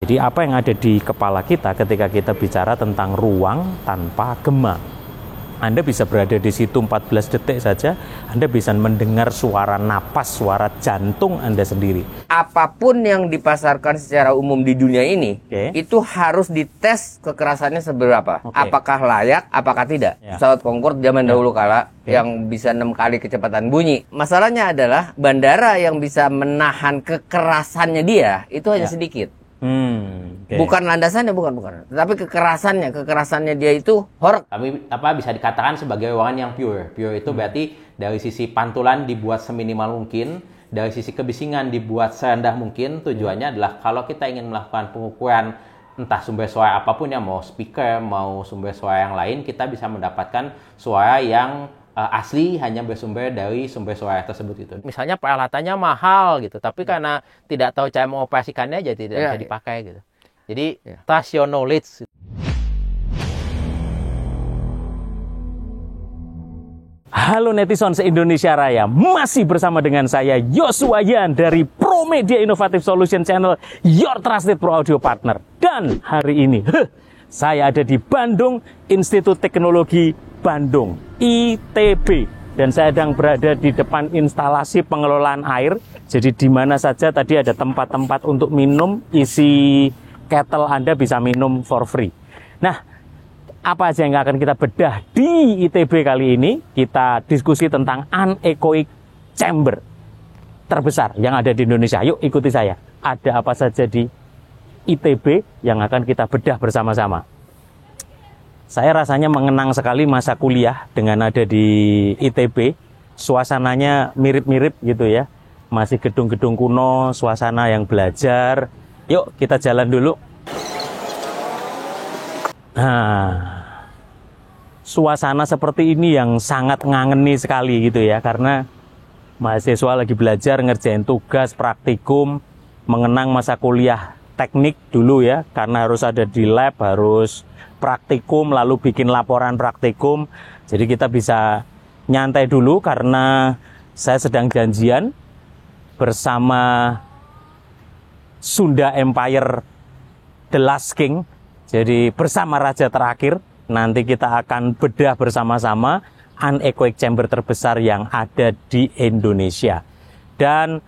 Jadi apa yang ada di kepala kita ketika kita bicara tentang ruang tanpa gema. Anda bisa berada di situ 14 detik saja, Anda bisa mendengar suara napas, suara jantung Anda sendiri. Apapun yang dipasarkan secara umum di dunia ini, itu harus dites kekerasannya seberapa. Apakah layak, apakah tidak. Pesawat Concorde zaman dahulu kala yang bisa 6 kali kecepatan bunyi. Masalahnya adalah bandara yang bisa menahan kekerasannya dia, itu hanya sedikit. Bukan landasannya, bukan. Tapi kekerasannya dia itu horror. Tapi bisa dikatakan sebagai ruangan yang pure. Pure itu berarti dari sisi pantulan dibuat seminimal mungkin, dari sisi kebisingan dibuat serendah mungkin. Tujuannya adalah kalau kita ingin melakukan pengukuran entah sumber suara apapun ya, mau speaker, mau sumber suara yang lain, kita bisa mendapatkan suara yang asli hanya bersumber dari sumber suara tersebut itu. Misalnya peralatannya mahal gitu, tapi karena tidak tahu cara mengoperasikannya aja tidak bisa dipakai gitu. Jadi trust your knowledge. Halo netizen se-Indonesia Raya, masih bersama dengan saya Joshua Yan dari Pro Media Innovative Solution Channel, your trusted pro audio partner. Dan hari ini saya ada di Bandung, Institut Teknologi Bandung, ITB. Dan saya sedang berada di depan instalasi pengelolaan air. Jadi di mana saja tadi ada tempat-tempat untuk minum, isi kettle Anda bisa minum for free. Nah, apa aja yang akan kita bedah di ITB kali ini? Kita diskusi tentang anechoic chamber terbesar yang ada di Indonesia. Yuk ikuti saya. Ada apa saja di ITB yang akan kita bedah bersama-sama. Saya rasanya mengenang sekali masa kuliah dengan ada di ITB. Suasananya mirip-mirip gitu ya. Masih gedung-gedung kuno, suasana yang belajar. Yuk kita jalan dulu. Nah, suasana seperti ini yang sangat ngangeni sekali gitu ya. Karena mahasiswa lagi belajar, ngerjain tugas, praktikum, mengenang masa kuliah teknik dulu ya. Karena harus ada di lab, harus praktikum, lalu bikin laporan praktikum. Jadi kita bisa nyantai dulu karena saya sedang janjian bersama Sunda Empire The Last King. Jadi bersama Raja Terakhir, nanti kita akan bedah bersama-sama anechoic chamber terbesar yang ada di Indonesia. Dan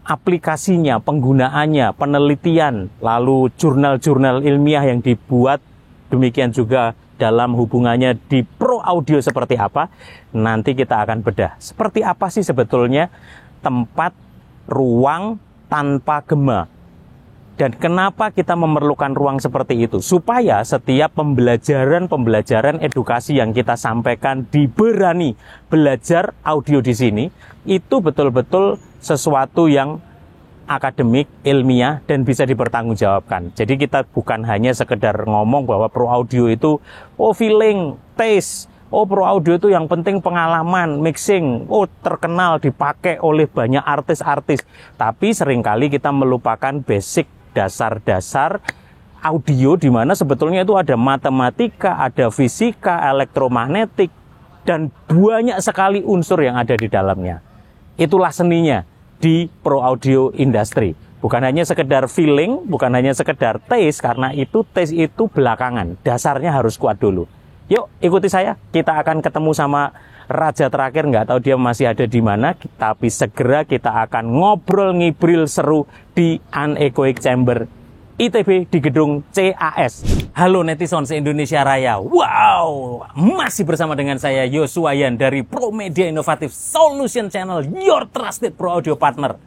aplikasinya, penggunaannya, penelitian, lalu jurnal-jurnal ilmiah yang dibuat, demikian juga dalam hubungannya di pro audio seperti apa, nanti kita akan bedah. Seperti apa sih sebetulnya tempat ruang tanpa gema? Dan kenapa kita memerlukan ruang seperti itu? Supaya setiap pembelajaran edukasi yang kita sampaikan di Berani Belajar Audio di sini, itu betul-betul sesuatu yang akademik, ilmiah, dan bisa dipertanggungjawabkan. Jadi kita bukan hanya sekedar ngomong bahwa pro audio itu feeling, taste, pro audio itu yang penting pengalaman, mixing, terkenal, dipakai oleh banyak artis-artis. Tapi seringkali kita melupakan basic, dasar-dasar audio, di mana sebetulnya itu ada matematika, ada fisika, elektromagnetik, dan banyak sekali unsur yang ada di dalamnya. Itulah seninya di pro audio industry. Bukan hanya sekedar feeling, bukan hanya sekedar taste, karena itu taste itu belakangan. Dasarnya harus kuat dulu. Yuk ikuti saya, kita akan ketemu sama Raja Terakhir, nggak tahu dia masih ada di mana, tapi segera kita akan ngobrol-ngibril seru di anechoic chamber ITB di gedung CAS. Halo netizen se-Indonesia Raya. Wow, masih bersama dengan saya Joshua Yan dari Pro Media Innovative Solution Channel, your trusted pro audio partner.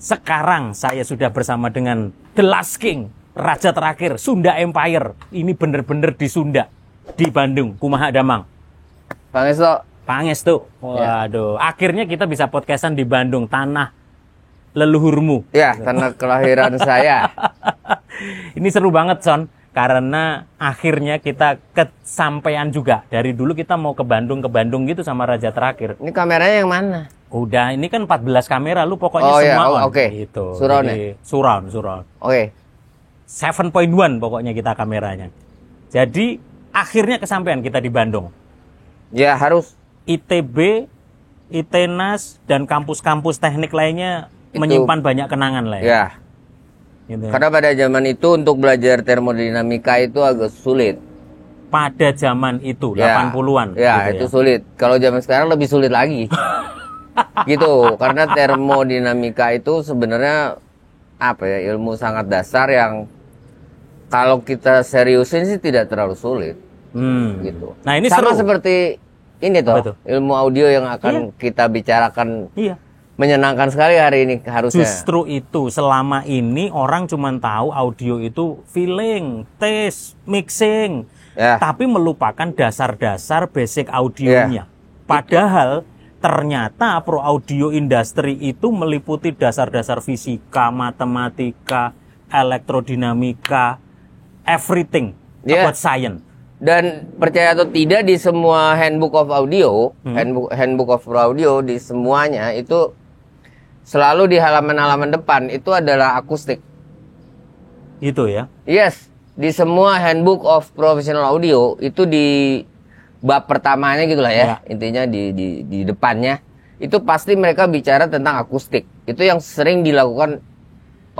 Sekarang saya sudah bersama dengan The Last King, Raja Terakhir, Sunda Empire. Ini bener-bener di Sunda, di Bandung, Kumaha Damang. Pangestu. Waduh, akhirnya kita bisa podcastan di Bandung, tanah leluhurmu. Ya, tanah kelahiran saya. Ini seru banget, Son. Karena akhirnya kita kesampaian juga. Dari dulu kita mau ke Bandung gitu sama Raja Terakhir. Ini kameranya yang mana? Udah, ini kan 14 kamera, lu pokoknya semua on. Gitu. Surround ya? Surround. Oke. 7.1 pokoknya kita kameranya. Jadi, akhirnya kesampaian kita di Bandung. Ya, harus. ITB, ITENAS, dan kampus-kampus teknik lainnya menyimpan banyak kenangan lah ya. Gitu ya. Karena pada zaman itu untuk belajar termodinamika itu agak sulit. Pada zaman itu, Ya, 80-an. Ya, gitu itu sulit. Kalau zaman sekarang lebih sulit lagi. Gitu, karena termodinamika itu sebenarnya apa ya, ilmu sangat dasar yang kalau kita seriusin sih tidak terlalu sulit. Gitu. Nah, ini sama seru. seperti ini toh, Apa itu? ilmu audio yang akan kita bicarakan. Iya. Menyenangkan sekali hari ini harusnya. Justru itu, selama ini orang cuma tahu audio itu feeling, taste, mixing, Ya. tapi melupakan dasar-dasar basic audionya. Padahal ternyata pro audio industry itu meliputi dasar-dasar fisika, matematika, elektrodinamika, everything Ya. about science. Dan percaya atau tidak, di semua handbook of audio, handbook of audio, di semuanya itu selalu di halaman-halaman depan itu adalah akustik. Itu ya. Yes, di semua handbook of professional audio itu di bab pertamanya gitulah ya, intinya di depannya itu pasti mereka bicara tentang akustik. Itu yang sering dilakukan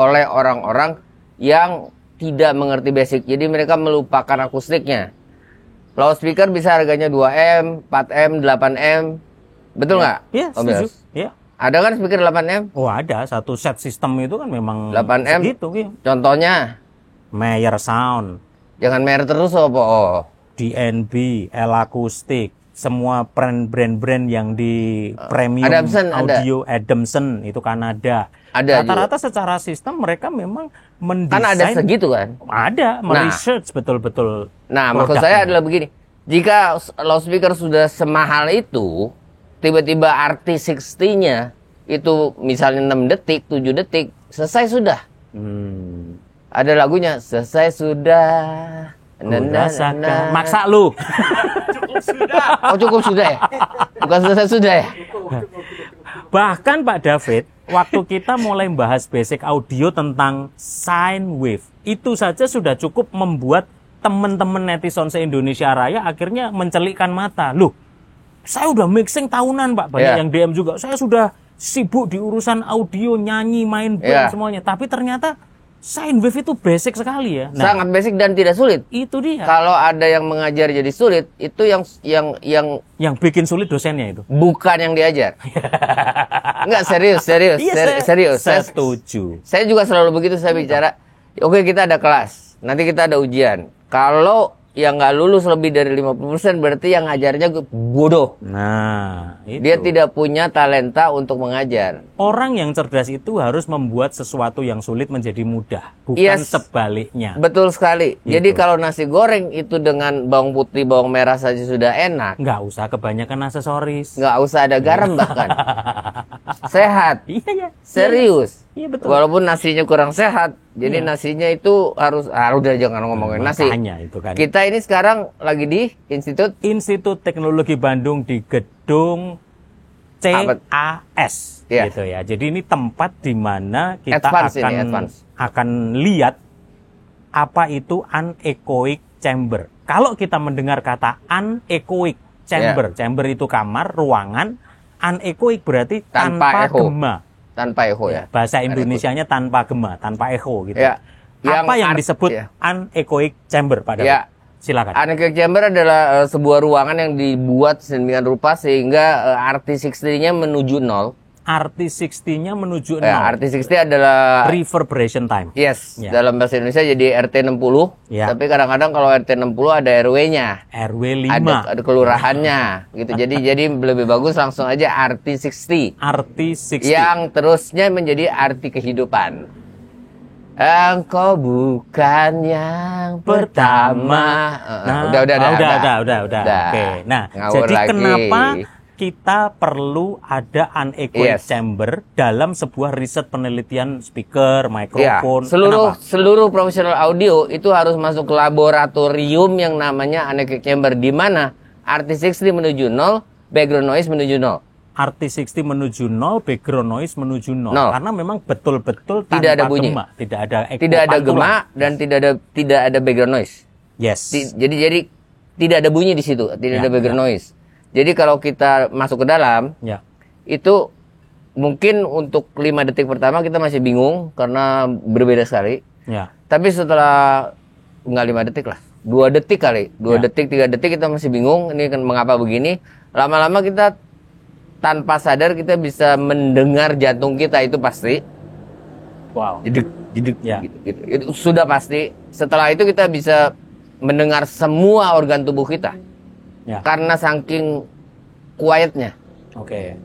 oleh orang-orang yang tidak mengerti basic. Jadi mereka melupakan akustiknya. Loudspeaker bisa harganya 2M, 4M, 8M. Betul nggak? Iya, Om setuju. Yos? Iya. Ada kan speaker 8M? Oh, ada satu set sistem itu kan memang 8M? segitu, iya. Contohnya, Mayer Sound, jangan merek terus apa? Oh. DNB, L Acoustic, semua brand-brand yang di premium Adamson audio, Adamson itu Kanada. Ada Rata-rata secara sistem mereka memang mendesain. Kan ada segitu kan? Ada, meresearch betul-betul. Nah, maksud saya adalah begini. Jika loudspeaker sudah semahal itu, tiba-tiba RT60-nya itu misalnya 6 detik, 7 detik, selesai sudah. Ada lagunya, selesai sudah. Maksa lu. Oh, cukup sudah ya? Bukan selesai sudah ya? Bahkan Pak David, waktu kita mulai bahas basic audio tentang sine wave, itu saja sudah cukup membuat teman-teman netizen se-Indonesia Raya akhirnya mencelikkan mata. Loh, saya udah mixing tahunan Pak, banyak yang DM juga. Saya sudah sibuk di urusan audio, nyanyi, main band semuanya. Tapi ternyata sine wave itu basic sekali ya. Nah, sangat basic dan tidak sulit. Itu dia. Kalau ada yang mengajar jadi sulit, itu yang bikin sulit dosennya itu. Bukan yang diajar. Enggak, serius. Iya, Serius. Saya setuju. Saya juga selalu begitu, saya bicara. Oke, kita ada kelas. Nanti kita ada ujian. Kalau yang nggak lulus lebih dari 50%, berarti yang ngajarnya bodoh. Nah, itu. Dia tidak punya talenta untuk mengajar. Orang yang cerdas itu harus membuat sesuatu yang sulit menjadi mudah, bukan sebaliknya. Betul sekali. Gitu. Jadi kalau nasi goreng itu dengan bawang putih, bawang merah saja sudah enak. Nggak usah kebanyakan aksesoris. Nggak usah ada garam bahkan. Sehat. Iya. Serius. Iya, betul. Walaupun nasinya kurang sehat. Jadi nasinya itu harus, udah jangan ngomongin nasi. Makanya itu kan. Kita ini sekarang lagi di Institut Teknologi Bandung di gedung CAS gitu ya. Jadi ini tempat di mana kita akan lihat apa itu anechoic chamber. Kalau kita mendengar kata anechoic chamber, chamber itu kamar, ruangan, anechoic berarti tanpa gema. Tanpa echo ya. Bahasa Indonesianya tanpa gema, tanpa echo gitu. Ya. Apa yang disebut anechoic chamber pada silakan. Anechoic chamber adalah sebuah ruangan yang dibuat sedemikian rupa sehingga RT60-nya menuju 0. RT60-nya menuju 0. Ya, RT60 adalah reverberation time. Yes, dalam bahasa Indonesia jadi RT60. Ya. Tapi kadang-kadang kalau RT60 ada RW-nya. RW 5. Ada kelurahannya gitu. Jadi lebih bagus langsung aja RT60. RT60. Yang terusnya menjadi arti kehidupan. Engkau bukan yang pertama. Udah. Oke. Nah, jadi kenapa kita perlu ada anechoic chamber dalam sebuah riset penelitian speaker, mikrofon? Seluruh profesional audio itu harus masuk ke laboratorium yang namanya anechoic chamber, di mana RT60 menuju 0, background noise menuju 0. RT60 menuju 0, background noise menuju 0. Karena memang betul-betul tidak ada bunyi. Gema, tidak ada echo, tidak ada gema dan tidak ada background noise. Yes. Jadi tidak ada bunyi di situ, tidak ada background noise. Jadi kalau kita masuk ke dalam, itu mungkin untuk 5 detik pertama kita masih bingung karena berbeda sekali. Ya. Tapi setelah nggak 5 detik lah, 2 detik kali, 2 detik, 3 detik kita masih bingung. Ini kan mengapa begini? Lama-lama kita tanpa sadar kita bisa mendengar jantung kita, itu pasti. Wow. Jeduk, Ya. gitu. Itu sudah pasti. Setelah itu kita bisa mendengar semua organ tubuh kita. Ya. Karena saking quietnya. Oke.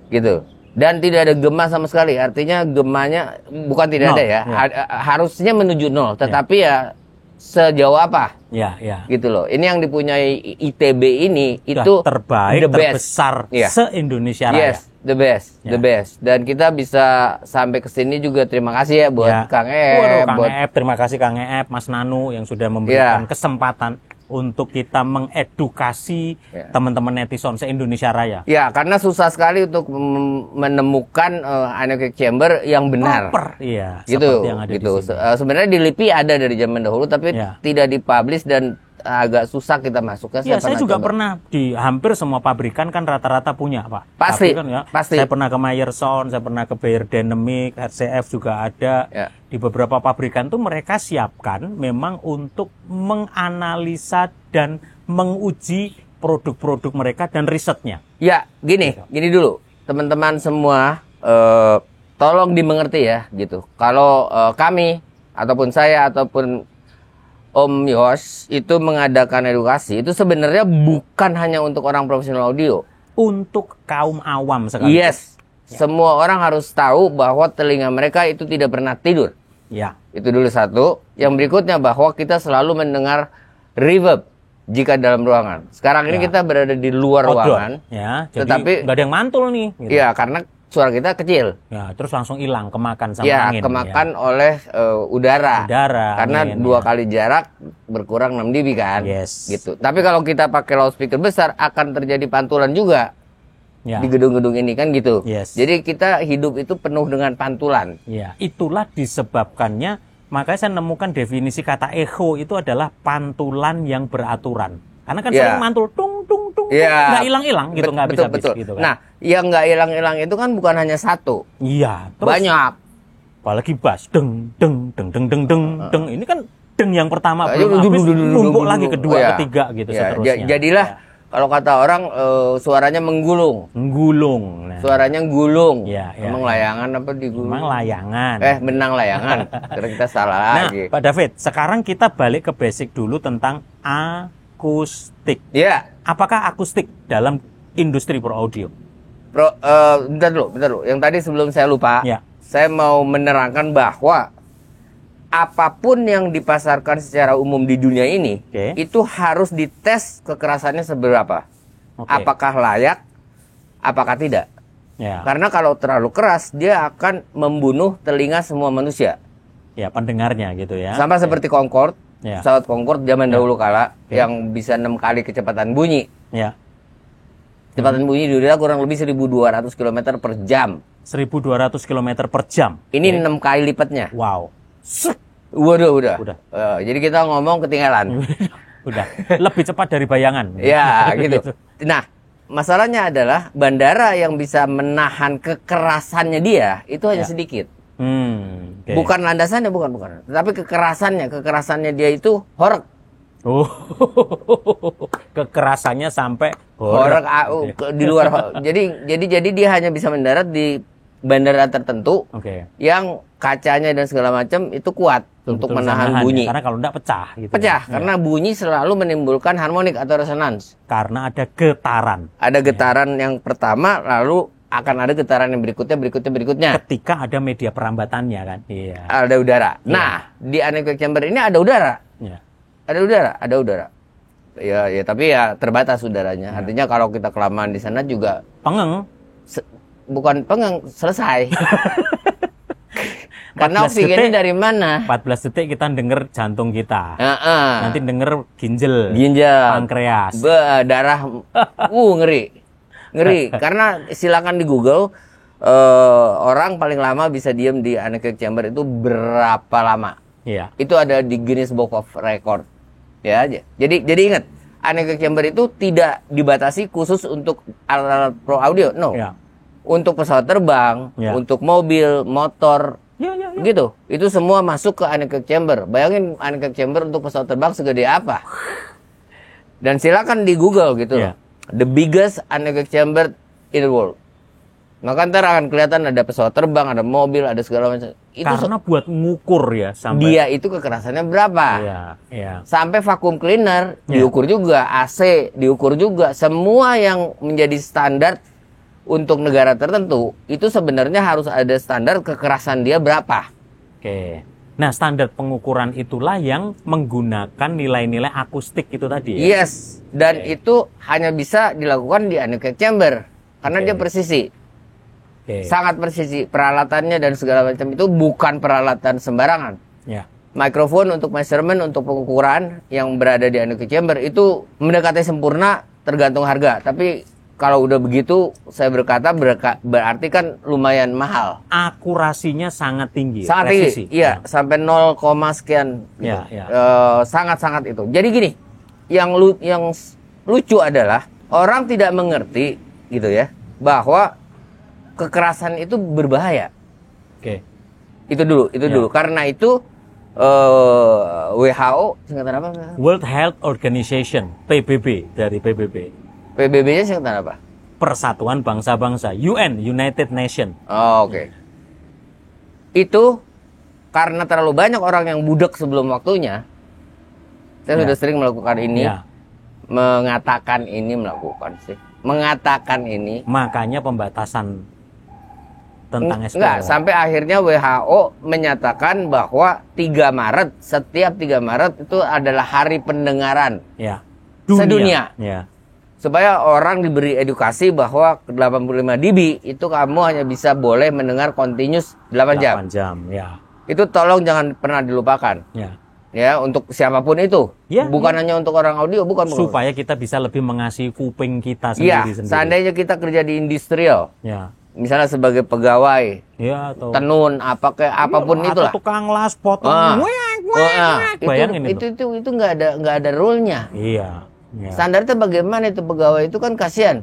Gitu. Dan tidak ada gema sama sekali. Artinya gemanya bukan tidak ada ya. Harusnya menuju 0. Tetapi ya sejauh apa? Ya, ya. Gitu loh. Ini yang dipunyai ITB ini Sudah itu terbaik, the best. terbesar Iya. se-Indonesia Raya. Yes, the best, Ya. the best. Dan kita bisa sampai ke sini juga terima kasih ya buat Kang Waduh, Kang buat Eep, terima kasih Kang Eep, Mas Nanu yang sudah memberikan kesempatan untuk kita mengedukasi teman-teman netizen se-Indonesia Raya. Ya, karena susah sekali untuk menemukan anechoic chamber yang benar. Proper, iya. Gitu, Seperti yang ada gitu. di sini. Sebenarnya di LIPI ada dari zaman dahulu, tapi tidak dipublish dan agak susah kita masuknya. Iya, saya juga pernah di hampir semua pabrikan kan rata-rata punya, Pak. Pasti, Pabrikan, ya. pasti. Saya pernah ke Meyerson, saya pernah ke Bayer Dynamic, RCF juga ada. Ya. Di beberapa pabrikan tuh mereka siapkan memang untuk menganalisa dan menguji produk-produk mereka dan risetnya. Ya, gini dulu, teman-teman semua, tolong dimengerti ya, gitu. Kalau kami ataupun saya ataupun Om Yos itu mengadakan edukasi, itu sebenarnya bukan hanya untuk orang profesional audio. Untuk kaum awam sekali. Yes, semua orang harus tahu bahwa telinga mereka itu tidak pernah tidur. Ya. Itu dulu satu. Yang berikutnya bahwa kita selalu mendengar reverb jika dalam ruangan. Sekarang ini kita berada di luar ruangan. Ya, jadi Tetapi nggak ada yang mantul nih. Gitu. Iya, karena suara kita kecil. Ya, terus langsung hilang, kemakan sama Ya, angin. kemakan oleh udara. Karena Karena 2 kali jarak berkurang 6 dB kan. Yes. Gitu. Tapi kalau kita pakai loudspeaker besar akan terjadi pantulan juga. Ya. Di gedung-gedung ini kan gitu. Yes. Jadi kita hidup itu penuh dengan pantulan. Ya, itulah disebabkannya, makanya saya nemukan definisi kata echo itu adalah pantulan yang beraturan. Karena kan sering mantul tung tung tung, nggak hilang-hilang gitu, nggak bisa betul. gitu kan. Nah, yang nggak hilang-hilang itu kan bukan hanya satu. Iya, terus Banyak. apalagi bass deng deng deng deng deng deng deng. Ini kan deng yang pertama Ayo, belum habis, dulu. numpuk lagi kedua, Ya. ketiga gitu Ya, seterusnya. jadilah kalau kata orang suaranya menggulung. Menggulung. Nah, Suaranya gulung. Ya, Emang layangan apa digulung? memang layangan. Benang layangan. Karena kita salah Nah, lagi. Pak David, sekarang kita balik ke basic dulu tentang akustik. Ya, Apakah akustik dalam industri pro audio? bentar dulu. Yang tadi sebelum saya lupa, Ya. saya mau menerangkan bahwa apapun yang dipasarkan secara umum di dunia ini, itu harus dites kekerasannya seberapa. Apakah layak, apakah tidak. Ya. Karena kalau terlalu keras, dia akan membunuh telinga semua manusia. Ya, pendengarnya gitu ya. Sama seperti Concorde, pesawat Concorde zaman dahulu kala, yang bisa 6 kali kecepatan bunyi. Ya. Kecepatan bunyi di udara kurang lebih 1.200 km per jam. 1.200 km per jam. Ini 6 kali lipatnya. Wow. Udah. Udah. Jadi kita ngomong ketinggalan. Udah. Lebih cepat dari bayangan. Ya, gitu. Nah, masalahnya adalah bandara yang bisa menahan kekerasannya dia itu hanya sedikit. Bukan landasannya, bukan. Tapi kekerasannya dia itu horeg. Oh, kekerasannya sampai horeg di luar. Jadi dia hanya bisa mendarat di bandara tertentu yang kacanya dan segala macam itu kuat untuk menahan bunyi. Ya, karena kalau enggak pecah gitu. Karena bunyi selalu menimbulkan harmonik atau resonans. Karena ada getaran. Ada getaran yang pertama, lalu akan ada getaran yang berikutnya. Ketika ada media perambatannya kan. Iya. Ada udara. Nah, di anechoic chamber ini ada udara. Iya. Ada udara. Ya, tapi ya terbatas udaranya. Artinya kalau kita kelamaan di sana juga pengeng. Bukan pengeng, selesai. Karena oksigennya dari mana? 14 detik kita denger jantung kita. Nanti denger ginjal, pankreas, darah. Ngeri. Karena silakan di Google, orang paling lama bisa diem di anechoic chamber itu berapa lama? Iya. Itu ada di Guinness Book of Record. Ya, jadi ingat, anechoic chamber itu tidak dibatasi khusus untuk alat-alat pro audio, no. Ya. untuk pesawat terbang, untuk mobil, motor, gitu. Itu semua masuk ke anechoic chamber. Bayangin anechoic chamber untuk pesawat terbang segede apa. Dan silakan di Google gitu loh. The biggest anechoic chamber in the world. Maka ntar akan kelihatan ada pesawat terbang, ada mobil, ada segala macam. Itu karena buat ngukur ya sampai dia itu kekerasannya berapa. Sampai vacuum cleaner diukur juga, AC diukur juga. Semua yang menjadi standar untuk negara tertentu itu sebenarnya harus ada standar kekerasan dia berapa. Oke. Nah, standar pengukuran itulah yang menggunakan nilai-nilai akustik itu tadi ya. Yes, dan itu hanya bisa dilakukan di anechoic chamber karena dia presisi. Sangat presisi, peralatannya dan segala macam itu bukan peralatan sembarangan. Mikrofon untuk measurement, untuk pengukuran yang berada di anechoic chamber itu mendekati sempurna tergantung harga. Tapi kalau udah begitu, saya berkata berarti kan lumayan mahal. Akurasinya sangat tinggi. Sangat tinggi, iya, sampai 0, sekian. Gitu. Sangat-sangat itu. Jadi gini, yang lucu adalah orang tidak mengerti gitu ya, bahwa kekerasan itu berbahaya. Itu dulu. Karena itu WHO, singkatan apa? World Health Organization, PBB dari PBB. PBB-nya singkatan apa? Persatuan Bangsa-Bangsa, UN, United Nation. Oke. Itu karena terlalu banyak orang yang budak sebelum waktunya. Saya sudah sering melakukan ini. Mengatakan ini. Makanya pembatasan tentang SPL. Enggak, sampai akhirnya WHO menyatakan bahwa 3 Maret, setiap 3 Maret itu adalah hari pendengaran sedunia. Supaya orang diberi edukasi bahwa 85 dB itu kamu hanya bisa boleh mendengar continuous 8 jam. 8 jam, Itu tolong jangan pernah dilupakan. Ya, untuk siapapun itu. Bukan hanya untuk orang audio, bukan. Supaya kita bisa lebih mengasihi kuping kita sendiri. Seandainya kita kerja di industrial. Misalnya sebagai pegawai, tenun, apapun itulah. Atau tukang las, potong, bayangin itu nggak ada rule-nya. Standarnya bagaimana itu pegawai itu kan kasihan.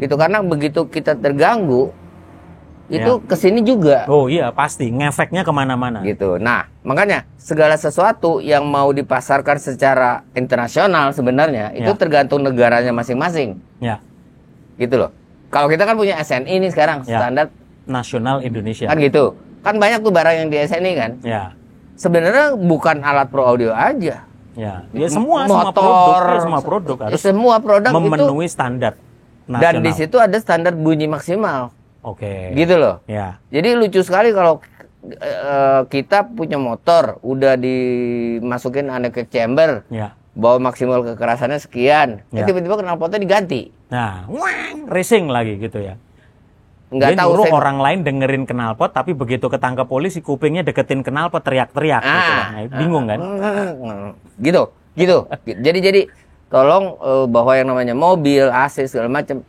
Itu karena begitu kita terganggu, itu kesini juga. Oh iya, pasti ngefeknya kemana-mana. Gitu. Nah, makanya segala sesuatu yang mau dipasarkan secara internasional sebenarnya itu tergantung negaranya masing-masing. Gitu loh. Kalau kita kan punya SNI ini sekarang, standar nasional Indonesia. Kan gitu. Kan banyak tuh barang yang di SNI kan. Sebenarnya bukan alat pro audio aja. Semua produk harus memenuhi standar nasional. Dan di situ ada standar bunyi maksimal. Gitu loh. Jadi lucu sekali kalau kita punya motor udah dimasukin anechoic chamber. Bahwa maksimal kekerasannya sekian, tiba-tiba knalpotnya diganti. Nah, racing lagi gitu ya. Nggak tahu orang lain dengerin knalpot, tapi begitu ketangkep polisi kupingnya deketin knalpot teriak-teriak. Bingung kan? Gitu. Jadi tolong bahwa yang namanya mobil, AC segala macam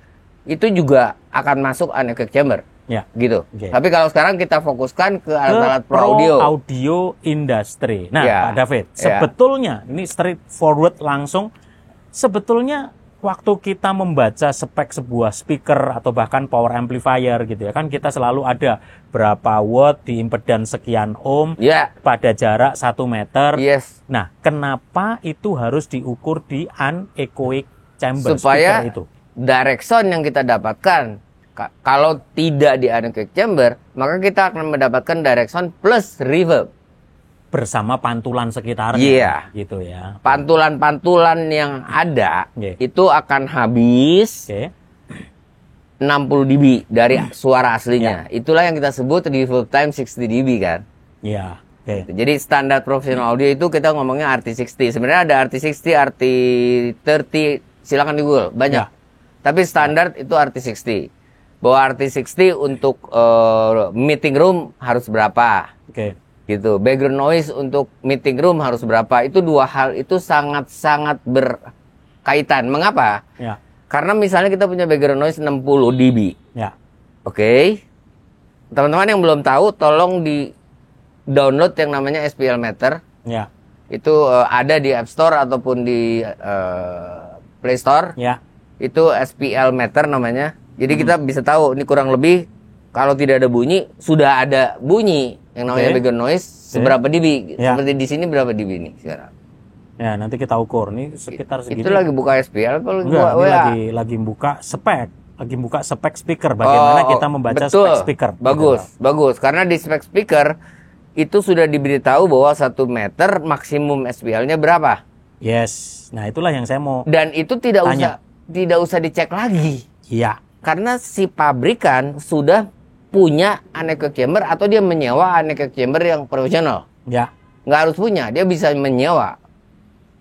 itu juga akan masuk anechoic chamber. Gitu. Tapi kalau sekarang kita fokuskan ke alat-alat pro audio industry. Nah, Pak David, sebetulnya ini straightforward langsung, sebetulnya waktu kita membaca spek sebuah speaker atau bahkan power amplifier gitu ya, kan kita selalu ada berapa watt di impedans sekian ohm pada jarak 1 meter. Nah, kenapa itu harus diukur di anechoic chamber supaya itu? Direction yang kita dapatkan kalau tidak di anechoic chamber, maka kita akan mendapatkan direction plus reverb bersama pantulan sekitarnya. Gitu ya. Pantulan-pantulan yang ada itu akan habis 60 dB dari suara aslinya. Itulah yang kita sebut reverb time 60 dB kan. Jadi standar profesional audio itu kita ngomongnya RT60. Sebenarnya ada RT60, RT30, silakan di Google, banyak. Tapi standar itu RT60. Bahwa RT60 untuk meeting room harus berapa. Gitu. Background noise untuk meeting room harus berapa. Itu dua hal itu sangat-sangat berkaitan. Mengapa? Karena misalnya kita punya background noise 60 dB. Teman-teman yang belum tahu, tolong di download yang namanya SPL Meter. Itu ada di App Store ataupun di Play Store. Itu SPL Meter namanya. Jadi kita bisa tahu ini kurang lebih kalau tidak ada bunyi, sudah ada bunyi yang namanya background noise seberapa dB. Seperti di sini berapa dB nih sekarang? Ya, nanti kita ukur nih sekitar segini. Itu lagi buka SPL kalau lagi buka spek. Lagi buka spek speaker, bagaimana kita membaca spek speaker. Bagus. Karena di spek speaker itu sudah diberitahu bahwa 1 meter maksimum SPL-nya berapa. Yes. Nah, itulah yang saya mau. Dan itu tidak usah dicek lagi. Iya. Karena si pabrikan sudah punya anechoic chamber atau dia menyewa anechoic chamber yang profesional. Ya. Nggak harus punya, dia bisa menyewa.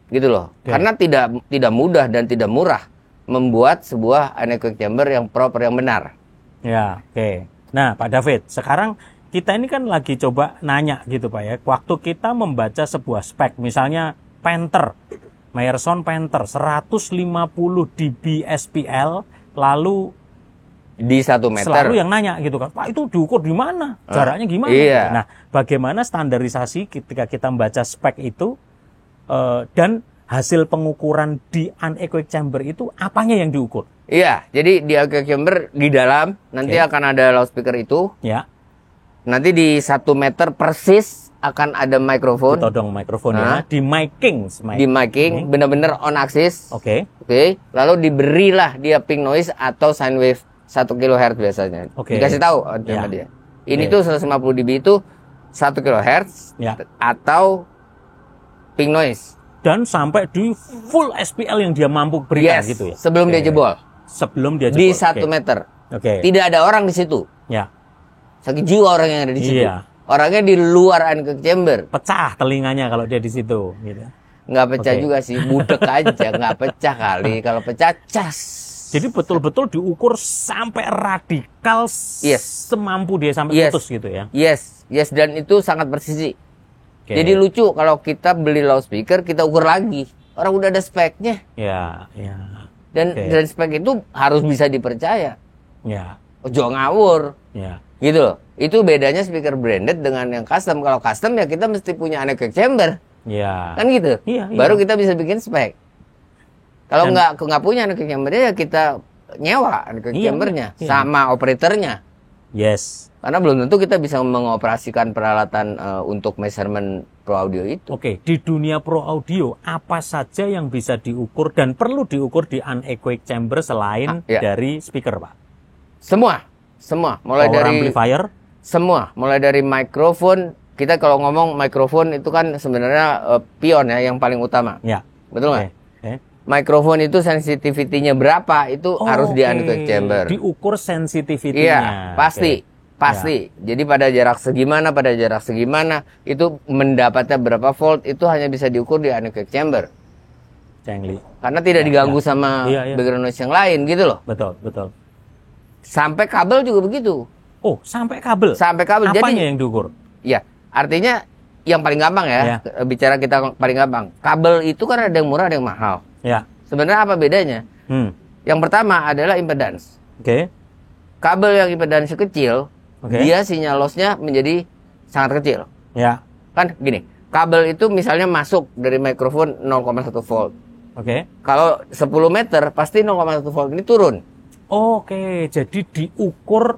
Gitu loh. Karena tidak mudah dan tidak murah membuat sebuah anechoic chamber yang proper, yang benar. Ya, oke. Nah, Pak David, sekarang kita ini kan lagi coba nanya gitu Pak ya. Waktu kita membaca sebuah spek, misalnya Panther, Meyerson Panther 150 dB SPL, lalu di 1 meter. Selalu yang nanya gitu kan, Pak itu diukur di mana? Jaraknya gimana? Iya. Nah, bagaimana standarisasi ketika kita membaca spek itu dan hasil pengukuran di anechoic chamber itu apanya yang diukur? Iya, jadi di anechoic chamber di dalam nanti akan ada loudspeaker itu. Ya. Nanti di 1 meter persis akan ada mikrofon. Ditodong mikrofonnya, di miking. Di miking, benar-benar on axis. Oke. Lalu diberilah dia ping noise atau sine wave 1 kHz biasanya. Dikasih tahu sama dia. Ini tuh 150 dB itu 1 kHz atau ping noise. Dan sampai di full SPL yang dia mampu berikan gitu ya. Sebelum dia jebol. Sebelum dia jebol. Di 1 meter. Tidak ada orang di situ. Ya. Sakit jiwa orang yang ada di situ. Orangnya di luar anechoic chamber. Pecah telinganya kalau dia di situ gitu. Nggak pecah juga sih, budek aja, nggak pecah kali. Kalau pecah, cas. Jadi betul-betul diukur sampai radikal semampu dia sampai putus gitu ya. Yes, dan itu sangat presisi. Jadi lucu kalau kita beli loudspeaker kita ukur lagi. Orang udah ada speknya. Ya. Dan spek itu harus bisa dipercaya. Ya. Ojo ngawur. Ya. Gitu loh. Itu bedanya speaker branded dengan yang custom. Kalau custom ya kita mesti punya anechoic chamber. Ya. Kan gitu. Baru kita bisa bikin spek. Kalau nggak punya anechoic chambernya ya kita nyewa anechoic chambernya sama operatornya. Yes. Karena belum tentu kita bisa mengoperasikan peralatan untuk measurement Pro Audio itu. Di dunia Pro Audio apa saja yang bisa diukur dan perlu diukur di anechoic chamber selain dari speaker, Pak? Semua. Mulai power dari amplifier, semua, mulai dari mikrofon. Kita kalau ngomong mikrofon itu kan sebenarnya pion ya yang paling utama. Ya. Betul nggak? Mikrofon itu sensitivity-nya berapa itu harus di anechoic chamber. Diukur sensitivity-nya. Iya, pasti. Jadi pada jarak segimana itu mendapatnya berapa volt itu hanya bisa diukur di anechoic chamber. Karena tidak diganggu sama background noise yang lain gitu loh. Betul. Sampai kabel juga begitu. Oh, sampai kabel. Apanya Jadi yang diukur? Ya, artinya yang paling gampang bicara kita paling gampang. Kabel itu kan ada yang murah, ada yang mahal. Ya. Sebenarnya apa bedanya? Yang pertama adalah impedance. Kabel yang impedance kecil, dia sinyal loss-nya menjadi sangat kecil. Ya. Kan gini, kabel itu misalnya masuk dari mikrofon 0,1 volt. Kalau 10 meter pasti 0,1 volt ini turun. Jadi diukur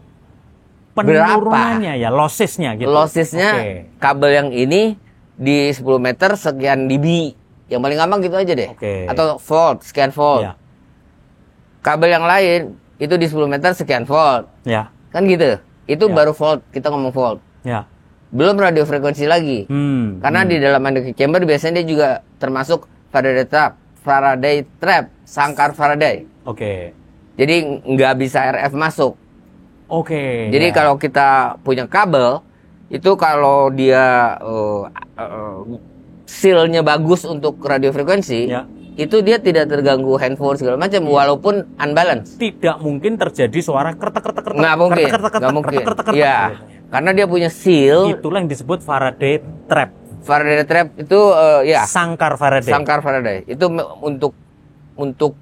penurunannya ya, lossesnya gitu. Lossesnya kabel yang ini di 10 meter sekian dB. Yang paling gampang gitu aja deh. Atau volt, sekian volt. Kabel yang lain itu di 10 meter sekian volt. Kan gitu. Itu baru volt, kita ngomong volt. Belum radio frekuensi lagi. Karena di dalam anechoic chamber biasanya dia juga termasuk Faraday trap, sangkar Faraday. Jadi nggak bisa RF masuk. Jadi kalau kita punya kabel, itu kalau dia seal-nya bagus untuk radio frekuensi, itu dia tidak terganggu handphone segala macam, walaupun unbalance. Tidak mungkin terjadi suara kertek. Nggak mungkin. Ya, karena dia punya seal. Itulah yang disebut Faraday trap. Faraday trap itu sangkar Faraday. Itu untuk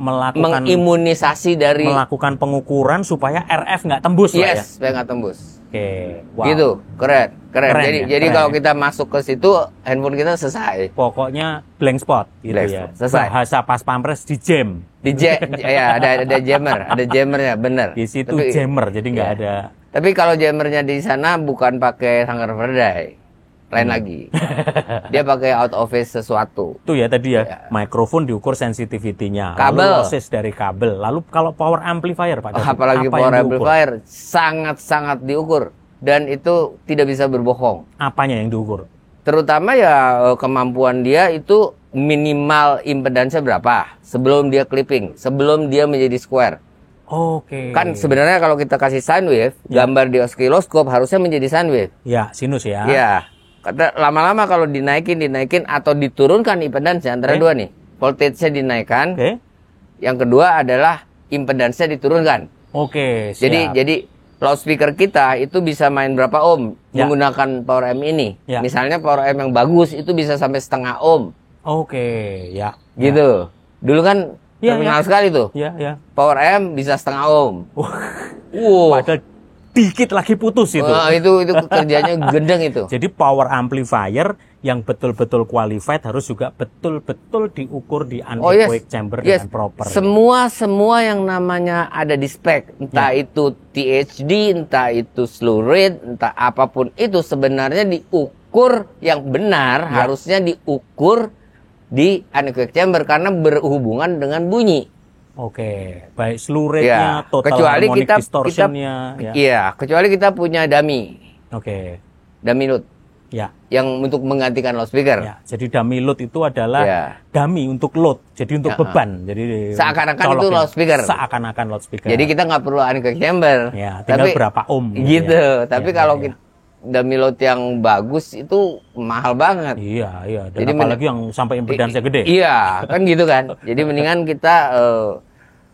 mengimunisasi dari melakukan pengukuran supaya RF nggak tembus supaya nggak tembus. Oke. Wow. Gitu, keren. Jadi keren kalau ya. kita masuk ke situ, handphone kita selesai. Pokoknya blank spot gitu Blank ya. spot, selesai. Bahasa pas pampres di jam. Ya ada jammernya, bener. Di situ Tapi- jammer, jadi nggak Iya. ada. Tapi kalau jammernya di sana bukan pakai Sanger Faraday, lain lagi. Dia pakai out of phase sesuatu. Itu ya tadi ya, Iya. mikrofon diukur sensitivity-nya, Kabel. lalu losses dari kabel. Lalu kalau power amplifier Pak David, Apalagi apa power yang diukur? amplifier sangat-sangat diukur dan itu tidak bisa berbohong. Apanya yang diukur? Terutama ya kemampuan dia itu minimal impedansnya berapa sebelum dia clipping, sebelum dia menjadi square. Oke. Kan sebenarnya kalau kita kasih sine wave, Ya. gambar di oscilloscope harusnya menjadi sine wave. Ya, sinus ya. Iya. Kata lama-lama kalau dinaikin atau diturunkan impedansnya antara Oke. dua nih. Voltage-nya dinaikkan. Oke. Yang kedua adalah impedansnya diturunkan. Oke, siap. Jadi loudspeaker kita itu bisa main berapa ohm Ya. menggunakan power amp ini. Ya. Misalnya power amp yang bagus itu bisa sampai setengah ohm. Oke, ya. Gitu. Dulu kan Ya, terkenal ya. sekali tuh. Ya, ya. Power amp bisa setengah ohm. Wow. Padahal dikit lagi putus itu. Wah, itu kerjanya gendeng itu. Jadi power amplifier yang betul-betul qualified harus juga betul-betul diukur di anechoic chamber dengan proper. Semua yang namanya ada di spek, entah itu THD, entah itu slew rate, entah apapun itu sebenarnya diukur yang benar, harusnya diukur di anechoic chamber karena berhubungan dengan bunyi. Oke, baik slew rate-nya, total kecuali harmonic kita distortion-nya. Ya. Iya, kecuali kita punya dummy load Ya, yang untuk menggantikan loudspeaker. ya. Jadi dummy load itu adalah Ya. dummy untuk load, jadi untuk beban. Jadi Seakan-akan colok itu ya. loudspeaker. Seakan-akan loudspeaker. Jadi kita nggak perlu anechoic chamber. Ya, tinggal berapa ohm gitu Gitu. ya. Tapi Ya, kalau ya, ya. kita dummy load yang bagus itu mahal banget. Iya, iya. Dan Jadi apalagi yang sampai impedansnya gede. Iya, kan gitu kan. Jadi mendingan kita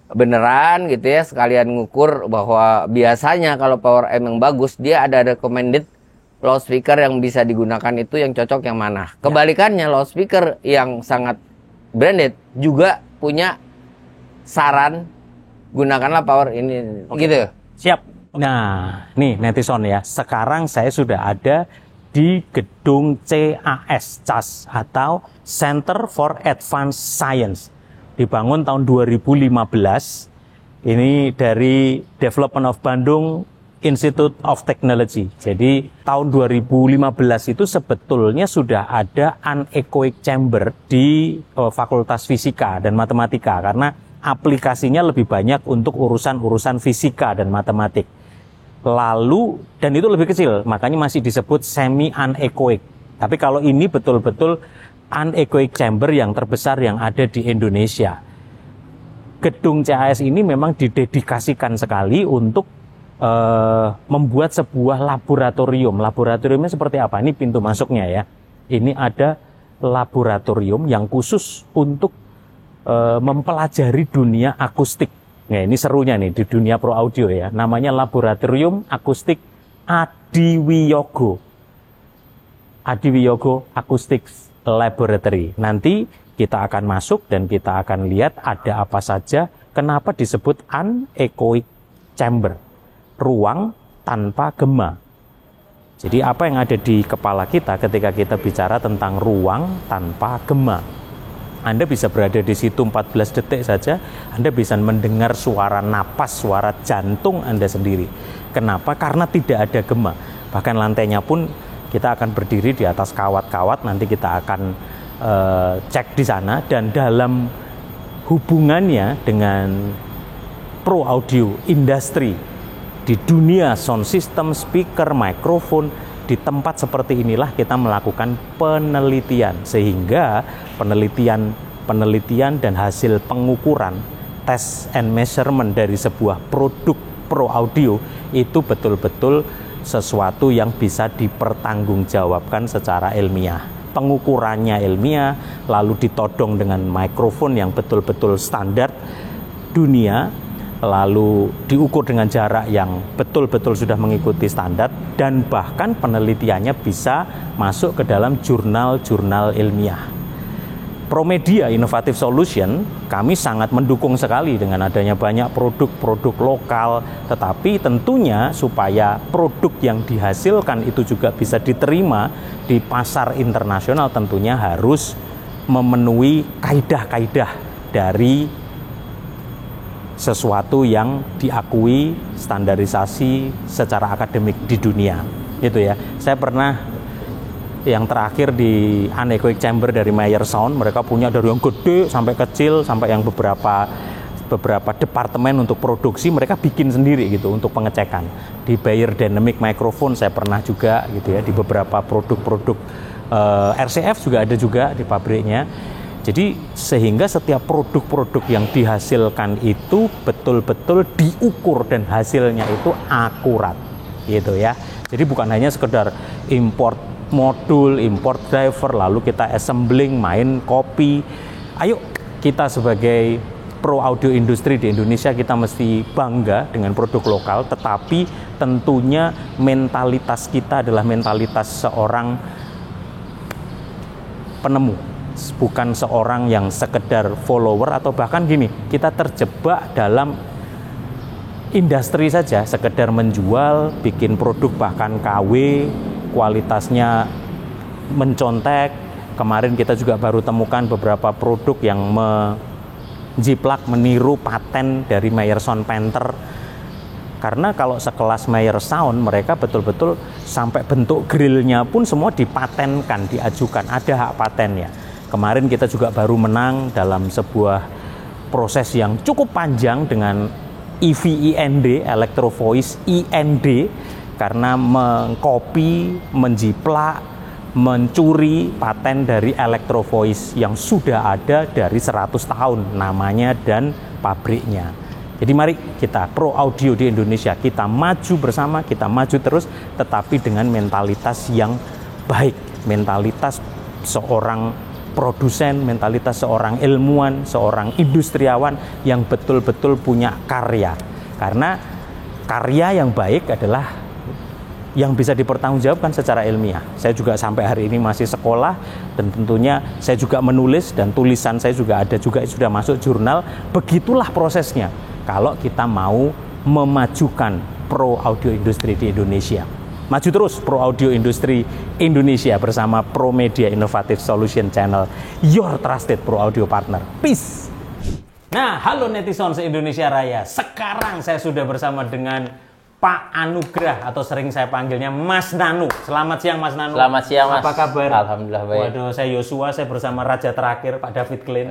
beneran gitu ya sekalian ngukur bahwa biasanya kalau power amp yang bagus dia ada recommended loudspeaker yang bisa digunakan itu yang cocok yang mana. Kebalikannya loudspeaker yang sangat branded juga punya saran gunakanlah power ini gitu. Siap. Nah, nih netizen ya. Sekarang saya sudah ada di gedung CAS atau Center for Advanced Science. Dibangun tahun 2015. Ini dari Development of Bandung Institute of Technology. Jadi tahun 2015 itu sebetulnya sudah ada anechoic chamber di Fakultas Fisika dan Matematika karena aplikasinya lebih banyak untuk urusan-urusan fisika dan matematik. Lalu, dan itu lebih kecil, makanya masih disebut semi-anechoic. Tapi kalau ini betul-betul anechoic chamber yang terbesar yang ada di Indonesia. Gedung CAS ini memang didedikasikan sekali untuk membuat sebuah laboratorium. Laboratoriumnya seperti apa? Ini pintu masuknya ya. Ini ada laboratorium yang khusus untuk mempelajari dunia akustik. Nah, ini serunya nih di dunia pro audio ya. Namanya Laboratorium Akustik Adiwiyogo. Adiwiyogo Acoustics Laboratory. Nanti kita akan masuk dan kita akan lihat ada apa saja. Kenapa disebut anechoic chamber? Ruang tanpa gema. Jadi apa yang ada di kepala kita ketika kita bicara tentang ruang tanpa gema? Anda bisa berada di situ 14 detik saja, Anda bisa mendengar suara napas, suara jantung Anda sendiri. Kenapa? Karena tidak ada gema. Bahkan lantainya pun kita akan berdiri di atas kawat-kawat, nanti kita akan cek di sana. Dan dalam hubungannya dengan pro audio industri, di dunia sound system, speaker, mikrofon, di tempat seperti inilah kita melakukan penelitian sehingga penelitian dan hasil pengukuran test and measurement dari sebuah produk pro audio itu betul-betul sesuatu yang bisa dipertanggungjawabkan secara ilmiah. Pengukurannya ilmiah, lalu ditodong dengan mikrofon yang betul-betul standar dunia, lalu diukur dengan jarak yang betul-betul sudah mengikuti standar, dan bahkan penelitiannya bisa masuk ke dalam jurnal-jurnal ilmiah. Promedia Innovative Solution, kami sangat mendukung sekali dengan adanya banyak produk-produk lokal, tetapi tentunya supaya produk yang dihasilkan itu juga bisa diterima di pasar internasional tentunya harus memenuhi kaidah-kaidah dari sesuatu yang diakui standarisasi secara akademik di dunia. Gitu ya. Saya pernah yang terakhir di anechoic chamber dari Meyer Sound, mereka punya dari yang gede sampai kecil sampai yang beberapa departemen untuk produksi mereka bikin sendiri gitu untuk pengecekan. Di Bayer Dynamic Microphone saya pernah juga gitu ya, di beberapa produk-produk RCF juga ada juga di pabriknya. Jadi sehingga setiap produk-produk yang dihasilkan itu betul-betul diukur dan hasilnya itu akurat gitu ya. Jadi bukan hanya sekedar import modul, import driver, lalu kita assembling, main copy. Ayo kita sebagai pro audio industri di Indonesia kita mesti bangga dengan produk lokal, tetapi tentunya mentalitas kita adalah mentalitas seorang penemu, bukan seorang yang sekedar follower atau bahkan gini, kita terjebak dalam industri saja, sekedar menjual, bikin produk bahkan KW, kualitasnya mencontek. Kemarin kita juga baru temukan beberapa produk yang menjiplak, meniru paten dari Meyer Sound Panther. Karena kalau sekelas Meyer Sound, mereka betul-betul sampai bentuk grillnya pun semua dipatenkan, diajukan, ada hak patennya. Kemarin kita juga baru menang dalam sebuah proses yang cukup panjang dengan EVIND, Electro Voice IND, karena mengcopy, menjiplak, mencuri paten dari Electro Voice yang sudah ada dari 100 tahun namanya dan pabriknya. Jadi mari kita pro audio di Indonesia, kita maju bersama, kita maju terus, tetapi dengan mentalitas yang baik, mentalitas seorang produsen, mentalitas seorang ilmuwan, seorang industriawan yang betul-betul punya karya. Karena karya yang baik adalah yang bisa dipertanggungjawabkan secara ilmiah. Saya juga sampai hari ini masih sekolah dan tentunya saya juga menulis dan tulisan saya juga ada juga sudah masuk jurnal. Begitulah prosesnya kalau kita mau memajukan pro audio industri di Indonesia. Maju terus pro audio industri Indonesia bersama Promedia Innovative Solution Channel, your trusted pro audio partner. Peace. Nah, halo netizen se-Indonesia Raya. Sekarang saya sudah bersama dengan Pak Anugrah atau sering saya panggilnya Mas Nanu. Selamat siang Mas Nanu. Selamat siang Mas. Apa kabar? Alhamdulillah baik. Waduh, saya Yosua, saya bersama Raja Terakhir Pak David Klein.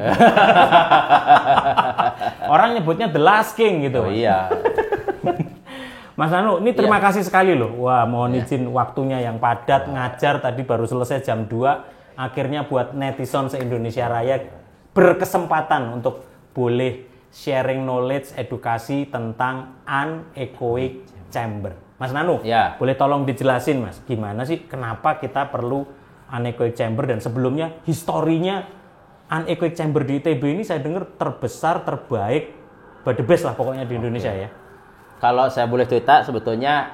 Orang nyebutnya The Last King gitu. Oh iya. Mas Nanu, ini terima kasih sekali loh. Wah, mohon izin waktunya yang padat, ngajar tadi baru selesai jam 2. Akhirnya buat netizen se-Indonesia Raya berkesempatan untuk boleh sharing knowledge, edukasi tentang anechoic chamber. Mas Nanu, boleh tolong dijelasin Mas, gimana sih, kenapa kita perlu anechoic chamber, dan sebelumnya historinya anechoic chamber di ITB ini saya dengar terbesar, terbaik, the best lah pokoknya di Indonesia ya. Kalau saya boleh cerita, sebetulnya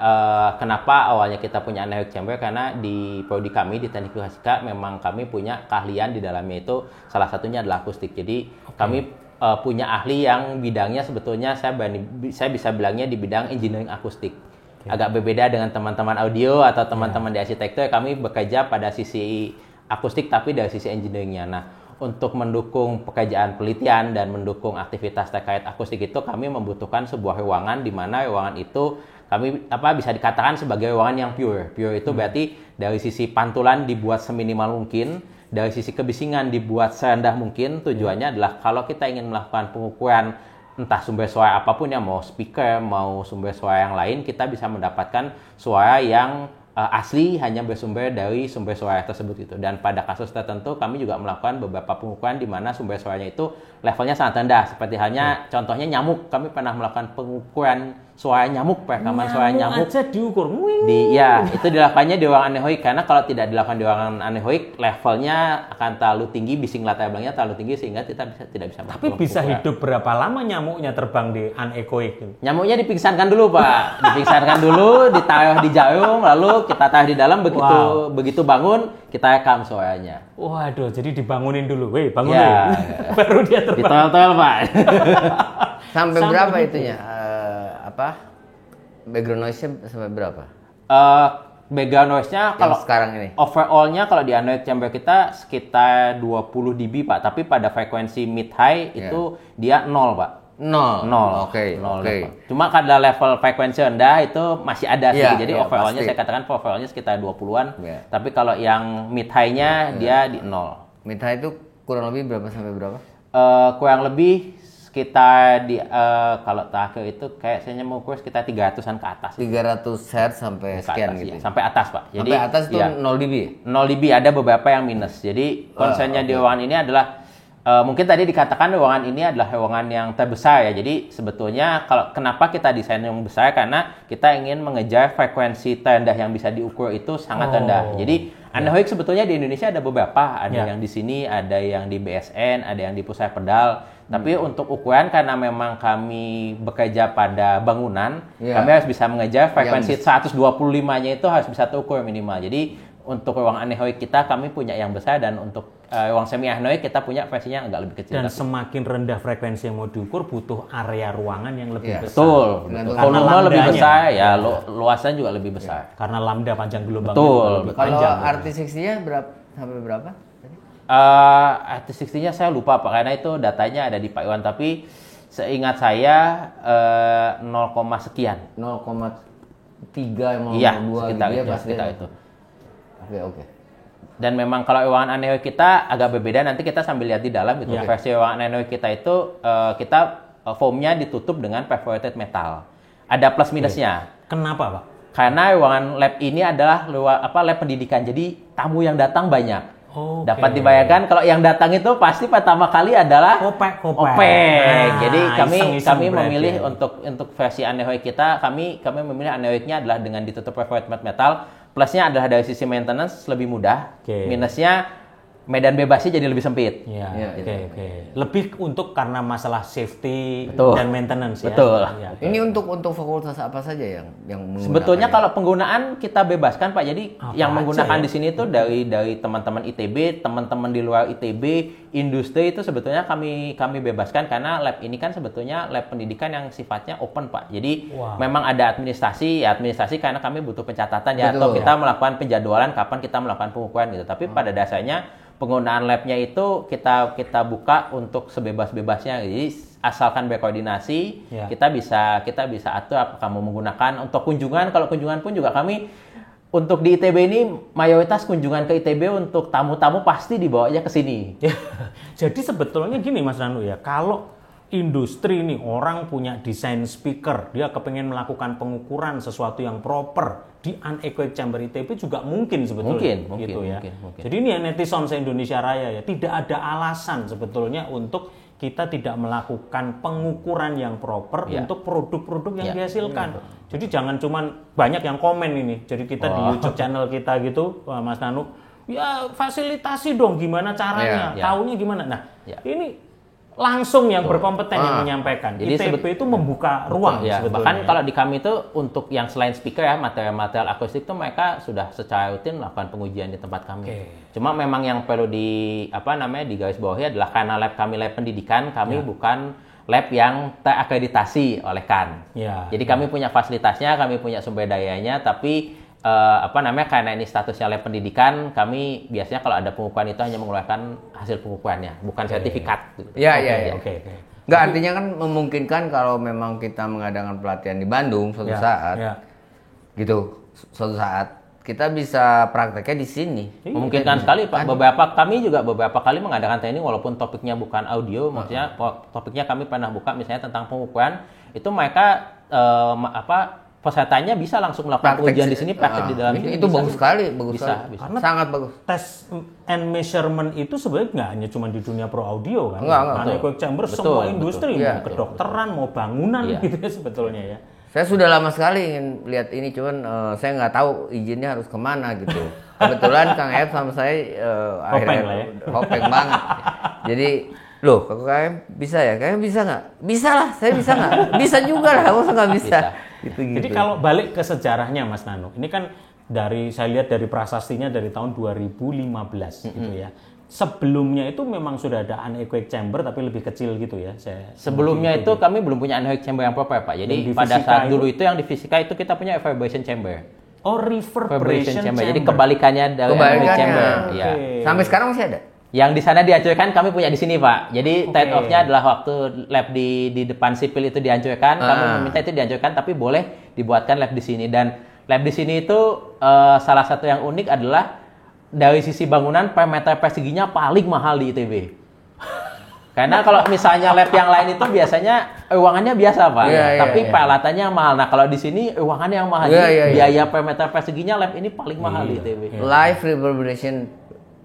kenapa awalnya kita punya anechoic chamber, karena di prodi kami di Teknik Fisika memang kami punya keahlian di dalamnya, itu salah satunya adalah akustik. Jadi kami punya ahli yang bidangnya sebetulnya saya bisa bilangnya di bidang engineering akustik. Agak berbeda dengan teman-teman audio atau teman-teman di arsitektur, kami bekerja pada sisi akustik tapi dari sisi engineeringnya. Nah, untuk mendukung pekerjaan penelitian dan mendukung aktivitas terkait akustik itu kami membutuhkan sebuah ruangan, di mana ruangan itu kami bisa dikatakan sebagai ruangan yang pure. Pure itu berarti dari sisi pantulan dibuat seminimal mungkin, dari sisi kebisingan dibuat serendah mungkin. Tujuannya adalah kalau kita ingin melakukan pengukuran entah sumber suara apapun ya, mau speaker, mau sumber suara yang lain, kita bisa mendapatkan suara yang asli hanya bersumber dari sumber suara tersebut itu. Dan pada kasus tertentu kami juga melakukan beberapa pengukuran di mana sumber suaranya itu levelnya sangat rendah. Seperti halnya contohnya nyamuk, kami pernah melakukan pengukuran suara nyamuk, perekaman suara nyamuk aja diukur. Itu dilakukannya di ruangan aneroid, karena kalau tidak dilakukan di ruangan aneroid, levelnya akan terlalu tinggi, bising latar belakangnya terlalu tinggi sehingga kita tidak bisa. Tapi bisa hidup berapa lama nyamuknya terbang di aneroid? Nyamuknya dipingsankan dulu, Pak. Dipingsankan dulu, ditaruh di jarum, lalu kita taruh di dalam, begitu bangun kita rekam suaranya. Waduh, jadi dibangunin dulu. Weh, bangun baru dia terbang. Ditol-tol, Pak. Sampai berapa itunya? Background noise-nya sampai berapa? Background noise-nya kalau sekarang ini overall-nya kalau di aneroid chamber kita sekitar 20 dB, Pak. Tapi pada frekuensi mid high itu dia 0, Pak. 0. Oke. Cuma pada level frekuensi rendah itu masih ada sih. Jadi overall-nya saya katakan overall-nya sekitar 20-an. Tapi kalau yang mid high-nya dia di 0. Mid high itu kurang lebih berapa sampai berapa? Kurang lebih sekitar di kalau terakhir itu kayak saya mau ukur sekitar 300-an ke atas. 300 Hz sampai sekian gitu. Sampai atas, Pak. Jadi sampai atas itu 0 dB. 0 dB, ada beberapa yang minus. Jadi concernnya di ruangan ini adalah mungkin tadi dikatakan ruangan ini adalah ruangan yang terbesar ya. Jadi sebetulnya kenapa kita desain yang besar, karena kita ingin mengejar frekuensi terendah yang bisa diukur itu sangat rendah. Jadi aneroid sebetulnya di Indonesia ada beberapa, ada yang di sini, ada yang di BSN, ada yang di pusat pedal. Tapi untuk ukuran, karena memang kami bekerja pada bangunan, kami harus bisa mengejar frekuensi 125-nya itu harus bisa terukur minimal. Jadi untuk ruang aneroid kita kami punya yang besar, dan untuk ruang semi aneroid kita punya versinya agak lebih kecil. Dan semakin rendah frekuensi yang mau diukur butuh area ruangan yang lebih besar. Betul. Volume lebih besar, ya luasan juga lebih besar. Karena lambda panjang gelombangnya lebih panjang. Kalau RT60-nya sampai berapa? RT60-nya saya lupa, Pak, karena itu datanya ada di Pak Iwan, tapi seingat saya 0, sekian. 0,3, 0,2 sekitar itu. Oke. Dan memang kalau ruangan aneroid kita agak berbeda, nanti kita sambil lihat di dalam gitu. Versi ruangan aneroid kita itu kita foamnya ditutup dengan perforated metal. Ada plus minusnya. Kenapa, Pak? Karena ruangan lab ini adalah lab pendidikan, jadi tamu yang datang banyak. Dapat dibayangkan kalau yang datang itu pasti pertama kali adalah opek. Jadi kami memilih untuk versi aneroid kita, kami memilih aneroidnya adalah dengan ditutup perforated metal. Plusnya adalah dari sisi maintenance lebih mudah. Minusnya medan bebasnya jadi lebih sempit. Lebih untuk karena masalah safety dan maintenance. Betul. Ini untuk fakultas apa saja yang menggunakan? Sebetulnya kalau penggunaan kita bebaskan, Pak. Jadi yang menggunakan di sini itu dari teman-teman ITB, teman-teman di luar ITB, industri itu sebetulnya kami bebaskan, karena lab ini kan sebetulnya lab pendidikan yang sifatnya open, Pak. Jadi memang ada administrasi karena kami butuh pencatatan atau kita melakukan penjadwalan kapan kita melakukan pengukuran gitu. Tapi pada dasarnya penggunaan labnya itu kita buka untuk sebebas-bebasnya. Jadi asalkan berkoordinasi, kita bisa atur apakah mau menggunakan untuk kunjungan. Kalau kunjungan pun juga kami untuk di ITB ini mayoritas kunjungan ke ITB untuk tamu-tamu pasti dibawanya ke sini. Jadi sebetulnya gini, Mas Ranu ya, kalau industri ini orang punya desain speaker, dia kepengen melakukan pengukuran sesuatu yang proper di unechoic chamber ITB juga mungkin sebetulnya. Mungkin. Jadi ini netizen se-Indonesia Raya ya, tidak ada alasan sebetulnya untuk kita tidak melakukan pengukuran yang proper untuk produk-produk yang dihasilkan. Jadi jangan cuman banyak yang komen ini. Jadi kita di YouTube channel kita gitu, Mas Nanu, ya fasilitasi dong gimana caranya, taunya gimana. Nah, ini langsung yang berkompeten yang menyampaikan. Jadi ITB itu membuka ruang sebetulnya. Bahkan kalau di kami itu untuk yang selain speaker ya, material akustik itu mereka sudah secara rutin melakukan pengujian di tempat kami. Cuma memang yang perlu digarisbawahi adalah karena lab kami lab pendidikan, kami bukan lab yang terakreditasi oleh KAN. Jadi kami punya fasilitasnya, kami punya sumber dayanya, tapi karena ini statusnya lab pendidikan, kami biasanya kalau ada pengukuran itu hanya mengeluarkan hasil pengukurannya, bukan sertifikat. Nggak, artinya kan memungkinkan kalau memang kita mengadakan pelatihan di Bandung suatu saat kita bisa prakteknya di sini. Memungkinkan sekali, Pak. Kami juga beberapa kali mengadakan training walaupun topiknya bukan audio, maksudnya topiknya kami pernah buka misalnya tentang pengukuran, itu mereka pesertanya bisa langsung melakukan pengujian di sini, praktek di dalam sini. Itu bagus sekali, Karena sangat bagus. Test and measurement itu sebenarnya nggak hanya cuma di dunia pro audio kan. Enggak. Anechoic chamber semua industri, mau kedokteran, mau bangunan gitu ya sebetulnya ya. Saya sudah lama sekali ingin lihat ini, cuman saya nggak tahu izinnya harus kemana gitu. Kebetulan Kang Ep sama saya akhirnya hopeng banget. Jadi, loh, Kang Ep bisa ya? Kayaknya bisa nggak? Bisa lah, saya bisa nggak? Bisa juga lah, masa nggak bisa? Gitu. Jadi kalau balik ke sejarahnya Mas Nano, ini kan saya lihat dari prasastinya dari tahun 2015 gitu ya. Sebelumnya itu memang sudah ada anechoic chamber tapi lebih kecil gitu ya. Sebelumnya itu kami belum punya anechoic chamber yang proper Pak. Jadi pada saat dulu itu yang di fisika itu kita punya reverberation chamber. Oh, reverberation chamber. Jadi kebalikannya dari anechoic chamber. Okay. Ya. Sampai sekarang masih ada? Yang di sana dihancurkan kami punya di sini Pak. Jadi trade off-nya adalah waktu lab di depan sipil itu dihancurkan, kami meminta itu dihancurkan tapi boleh dibuatkan lab di sini. Dan lab di sini itu salah satu yang unik adalah dari sisi bangunan per meter perseginya paling mahal di ITB. Karena kalau misalnya lab yang lain itu biasanya ruangannya biasa Pak, tapi peralatannya yang mahal. Nah kalau di sini ruangannya yang mahal, biaya per meter perseginya lab ini paling mahal di ITB. Live reverberation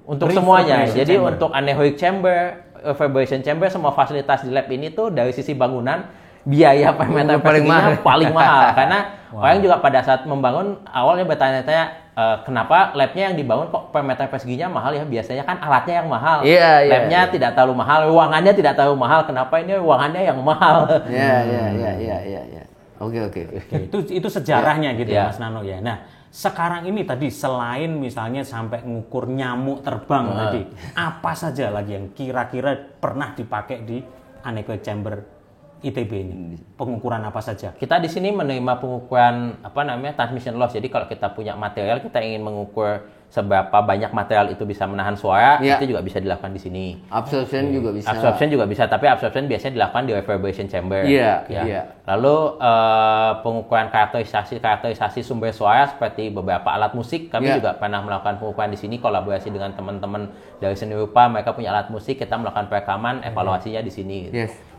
untuk semuanya. Jadi untuk anechoic chamber, reverberation chamber, semua fasilitas di lab ini tuh dari sisi bangunan biaya per meter perseginya paling mahal. Karena orang juga pada saat membangun awalnya bertanya-tanya kenapa labnya yang dibangun kok per meter perseginya mahal ya? Biasanya kan alatnya yang mahal, labnya tidak terlalu mahal, ruangannya tidak terlalu mahal. Kenapa ini ruangannya yang mahal? Iya. Oke. Itu sejarahnya gitu ya Mas Nano ya. Nah sekarang ini tadi selain misalnya sampai ngukur nyamuk terbang tadi, apa saja lagi yang kira-kira pernah dipakai di anechoic chamber ITB ini? Pengukuran apa saja? Kita di sini menerima pengukuran transmission loss. Jadi kalau kita punya material, kita ingin mengukur seberapa banyak material itu bisa menahan suara, itu juga bisa dilakukan di sini. Absorption juga bisa. Absorption juga bisa, tapi absorption biasanya dilakukan di reverberation chamber. Lalu pengukuran karakterisasi sumber suara seperti beberapa alat musik, kami juga pernah melakukan pengukuran di sini kolaborasi dengan teman-teman dari seni rupa. Mereka punya alat musik, kita melakukan perekaman, evaluasinya di sini.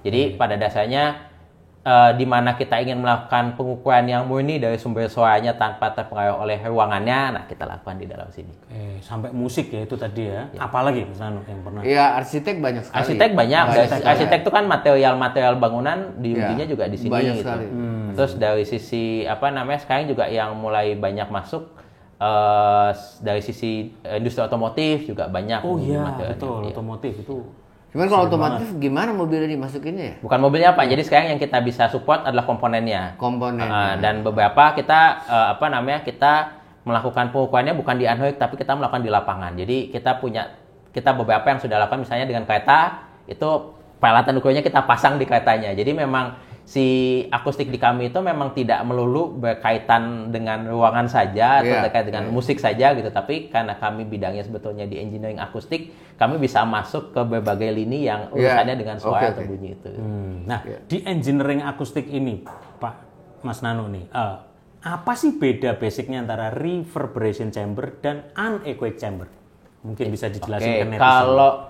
Jadi pada dasarnya di mana kita ingin melakukan pengukuran yang murni dari sumber suaranya tanpa terpengaruh oleh ruangannya, nah kita lakukan di dalam sini. Sampai musik ya itu tadi ya. Apalagi Mas Nano yang pernah? Iya, arsitek banyak sekali. Arsitek banyak. Arsitek itu kan material bangunan diujinya juga di sini. Banyak gitu. sekali. Terus dari sisi sekarang juga yang mulai banyak masuk dari sisi industri otomotif juga banyak. Oh iya, betul. Otomotif itu. Cuman kalau otomotif gimana mobilnya dimasukinnya ya? Bukan mobilnya Pak. Jadi sekarang yang kita bisa support adalah komponennya. Dan beberapa kita kita melakukan pengukurannya bukan di anechoic tapi kita melakukan di lapangan. Jadi kita beberapa yang sudah lakukan misalnya dengan kereta itu peralatan ukurnya kita pasang di keretanya. Jadi memang si akustik di kami itu memang tidak melulu berkaitan dengan ruangan saja atau terkait dengan musik saja gitu, tapi karena kami bidangnya sebetulnya di engineering akustik, kami bisa masuk ke berbagai lini yang urusannya dengan suara atau bunyi itu. Nah, di engineering akustik ini, Pak Mas Nano nih, apa sih beda basicnya antara reverberation chamber dan anechoic chamber? Mungkin bisa dijelasin ke netizen.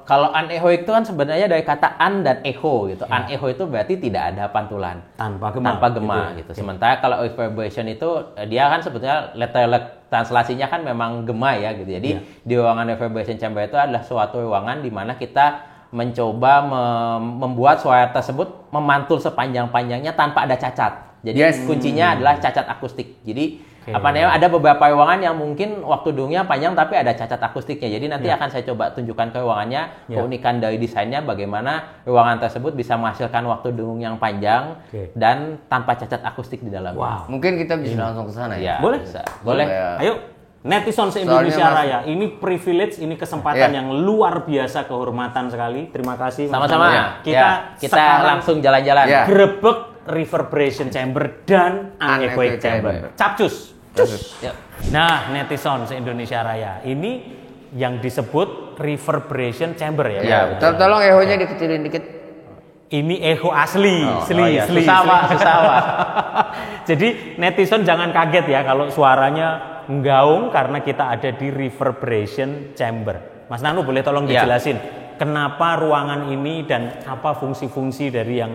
Kalau anechoic itu kan sebenarnya dari kata an dan echo gitu. Anecho itu berarti tidak ada pantulan, tanpa gema gitu. Sementara kalau reverberation itu dia kan sebetulnya letter translasinya kan memang gema ya gitu. Jadi di ruangan reverberation chamber itu adalah suatu ruangan di mana kita mencoba membuat suara tersebut memantul sepanjang-panjangnya tanpa ada cacat. Jadi kuncinya adalah cacat akustik. Jadi ada beberapa ruangan yang mungkin waktu dungnya panjang tapi ada cacat akustiknya. Jadi nanti akan saya coba tunjukkan ke ruangannya, keunikan dari desainnya bagaimana ruangan tersebut bisa menghasilkan waktu dengung yang panjang dan tanpa cacat akustik di dalamnya. Mungkin kita bisa langsung ke sana ya? Boleh? Boleh. Ayo, netizen se-Indonesia Raya. Ini privilege, ini kesempatan yang luar biasa, kehormatan sekali. Terima kasih. Sama-sama. Kita langsung jalan-jalan. Grebek reverberation chamber dan anechoic chamber. Capcus. Nah, netizen se-Indonesia Raya, ini yang disebut reverberation chamber ya. Tolong echo-nya dikecilin dikit. Ini echo asli, susah. Jadi netizen jangan kaget ya kalau suaranya nggaung karena kita ada di reverberation chamber. Mas Nano boleh tolong dijelasin kenapa ruangan ini dan apa fungsi-fungsi dari yang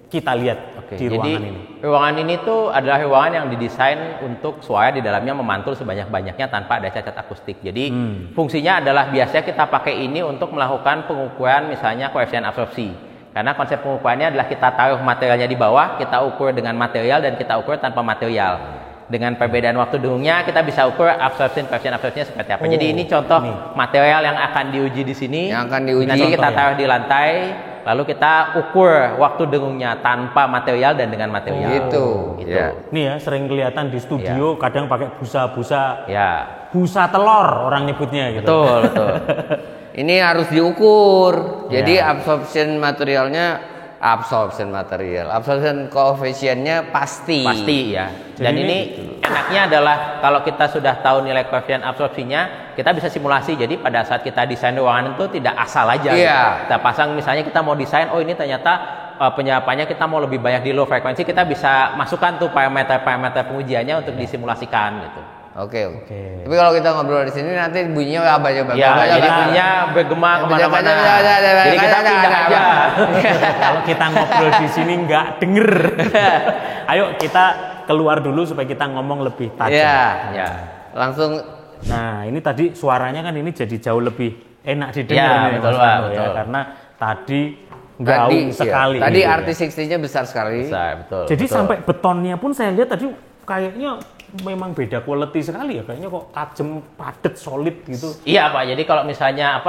kita lihat di ruangan ini. Ruangan ini tuh adalah ruangan yang didesain untuk suara di dalamnya memantul sebanyak-banyaknya tanpa ada cacat akustik. Jadi fungsinya adalah biasanya kita pakai ini untuk melakukan pengukuran misalnya koefisien absorpsi. Karena konsep pengukurannya adalah kita taruh materialnya di bawah, kita ukur dengan material dan kita ukur tanpa material. Dengan perbedaan waktu dengungnya kita bisa ukur absorption coefficient-nya seperti apa. Jadi ini contoh material yang akan diuji di sini. Yang akan diuji. Nanti kita taruh di lantai, lalu kita ukur waktu dengungnya tanpa material dan dengan material. Gitu. Ya. Nih ya, sering kelihatan di studio kadang pakai busa-busa. Ya. Busa telur orang nyebutnya gitu. Betul, betul. Ini harus diukur. Jadi absorption coefficient-nya pasti. Pasti ya. Dan ini enaknya adalah kalau kita sudah tahu nilai koefisien absorpsinya, kita bisa simulasi. Jadi pada saat kita desain ruangan itu tidak asal aja. Iya. Kita pasang misalnya kita mau desain, oh ini ternyata penyerapannya kita mau lebih banyak di low frekuensi, kita bisa masukkan tuh parameter-parameter pengujiannya untuk disimulasikan gitu. Oke. Tapi kalau kita ngobrol di sini nanti bunyinya apa coba? Ya, jadi bunyinya bergema kemana-mana. Jadi kita pindah aja. Kalau kita ngobrol di sini nggak denger. Ayo kita keluar dulu supaya kita ngomong lebih tajam. Ya. Langsung. Nah, ini tadi suaranya kan ini jadi jauh lebih enak didengar Ya, nih, betul, Mas Pak, Mando, ya, betul. karena tadi gaung sekali. Tadi gitu ya. RT60-nya besar sekali. Besar, betul. Jadi betul. sampai betonnya pun saya lihat tadi kayaknya memang beda quality sekali ya. Kayaknya kok tajam, padat, solid gitu. Iya Pak, jadi kalau misalnya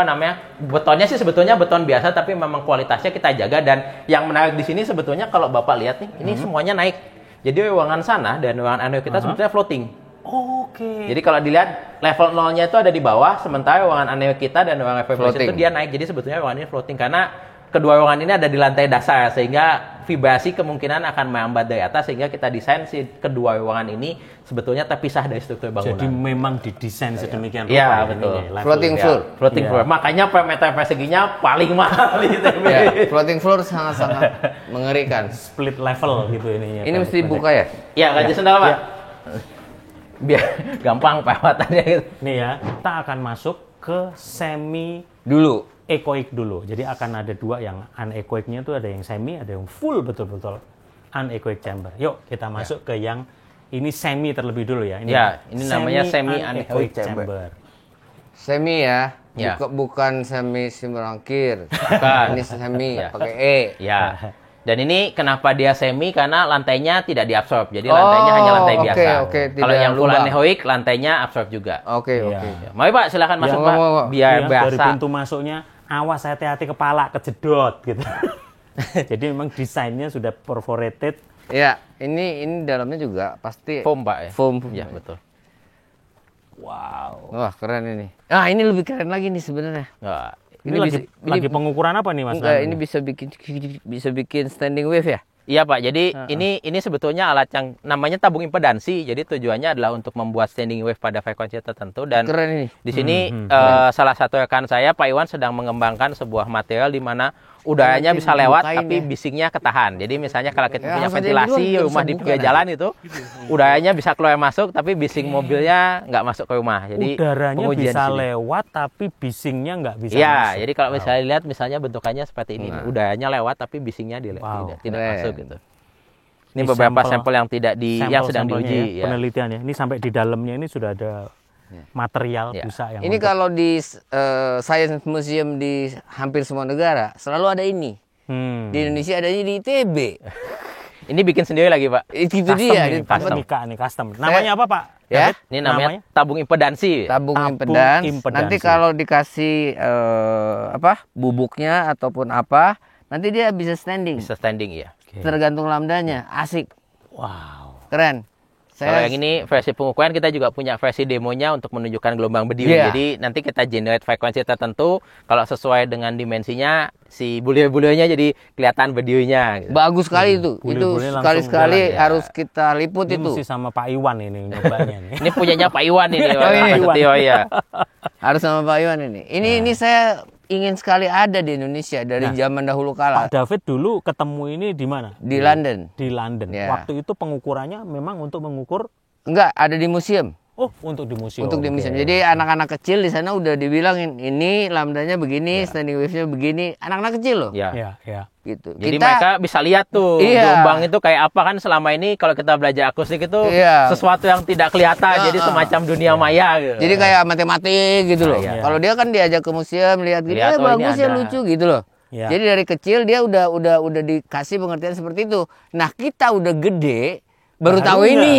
betonnya sih sebetulnya beton biasa, tapi memang kualitasnya kita jaga. Dan yang menarik di sini sebetulnya kalau Bapak lihat nih, ini semuanya naik. Jadi ruangan sana dan ruangan anode kita sebetulnya floating. Oke. Jadi kalau dilihat level nolnya itu ada di bawah, sementara ruangan anode kita dan ruangan evaporation itu dia naik. Jadi sebetulnya ruangan ini floating karena kedua ruangan ini ada di lantai dasar, sehingga vibrasi kemungkinan akan merambat dari atas, sehingga kita desain si kedua ruangan ini sebetulnya terpisah dari struktur bangunan. Jadi memang didesain sedemikian rupa. Iya, ini betul. nih, level. Floating floor. Floating Iya. floor. Makanya parameter perseginya paling mahal di ITB. Ya, floating floor sangat-sangat mengerikan. Split level gitu ininya. Ini mesti dibuka ya? Iya, gaji sendal, Pak. Ya. Biar gampang perawatannya gitu. Nih ya, kita akan masuk ke semi Dulu. echoic dulu. Jadi akan ada dua yang anechoic-nya itu ada yang semi, ada yang full betul-betul anechoic chamber. Yuk kita masuk ke yang ini semi terlebih dulu ya. Ini namanya semi anechoic chamber. Semi ya. Ya. Bukan semi simulangkir. Bukan. Ini semi Ya. pakai E. Ya. Dan ini kenapa dia semi? Karena lantainya tidak diabsorb. Jadi lantainya hanya lantai biasa. Oke, Kalau tidak yang full lubang. anechoic, lantainya absorb juga. Oke. Iya. Mari Pak, silakan masuk Pak. Biar Iya, dari berasa. pintu masuknya, awas hati-hati kepala kejedot gitu. Jadi memang desainnya sudah perforated. Ya, ini dalamnya juga pasti Foam Pak ya? Foam. Ya, betul. Wow. Wah, keren ini. Ah, ini lebih keren lagi nih sebenarnya. Nggak. Ini lagi pengukuran apa nih Mas? Enggak, Nando? ini bisa bikin standing wave ya? Iya Pak, jadi ini sebetulnya alat yang namanya tabung impedansi. Jadi tujuannya adalah untuk membuat standing wave pada frekuensi tertentu. Dan Keren ini. di sini salah satu rekan saya, Pak Iwan, sedang mengembangkan sebuah material di mana udaranya bisa lewat tapi bisingnya ketahan. Jadi misalnya kalau kita punya ventilasi rumah di pinggir jalan itu, udaranya bisa keluar masuk tapi bising mobilnya nggak masuk ke rumah. Jadi udaranya pengujian bisa di sini. lewat tapi bisingnya nggak bisa Iya, masuk. jadi kalau misalnya lihat misalnya bentukannya seperti ini, udaranya lewat tapi bisingnya tidak Keren. masuk gitu. Ini beberapa sampel yang tidak yang sedang sampel-sampelnya diuji ya, penelitiannya. Ini sampai di dalamnya ini sudah ada material Ya. busa yang Ini untuk- kalau di Science Museum di hampir semua negara selalu ada ini. Di Indonesia adanya di ITB. ini bikin sendiri lagi, Pak. Itu custom dia. ini, di- custom. Mika nih custom. Namanya apa Pak? Ya, David? Ini namanya tabung impedansi. tabung Tabung impedans. impedansi. Nanti kalau dikasih bubuknya ataupun apa, nanti dia bisa standing. Bisa standing ya. Tergantung lambdanya. Asik. Wow. Keren. Kalau yang ini versi pengukuran, kita juga punya versi demonya untuk menunjukkan gelombang berdiri. Iya. Jadi nanti kita generate frekuensi tertentu, kalau sesuai dengan dimensinya, si bulir-bulirnya jadi kelihatan berdirinya. Gitu. bagus sekali itu. Itu Boleh-boleh langsung sekali-sekali jalan, ya. harus kita liput Ini itu. mesti sama Pak Iwan ini nyobanya nih. Ini punyanya Pak Iwan ini, Oh, iya. Pak Setio ya. Harus sama Pak Iwan ini. Ini saya ingin sekali ada di Indonesia dari zaman dahulu kala Pak David dulu ketemu ini di mana? di London. Di London. Ya. Waktu itu pengukurannya memang untuk mengukur Enggak, ada di museum. untuk di museum. Untuk di Oke. museum. Jadi anak-anak kecil di sana udah dibilangin ini lambdanya begini, standing wave-nya begini. Anak-anak kecil loh. Ya. Ya, ya. Gitu. Jadi mereka bisa lihat tuh Iya. gelombang itu kayak apa, kan selama ini kalau kita belajar akustik itu Iya. sesuatu yang tidak kelihatan, jadi semacam dunia maya gitu. Jadi kayak matematik gitu loh. Iya. Kalau dia kan diajak ke museum lihat gitu, Lihat, oh, ini bagus ya ada. lucu gitu loh. Ya. Jadi dari kecil dia udah dikasih pengertian seperti itu. Nah, kita udah gede baru tahu ini.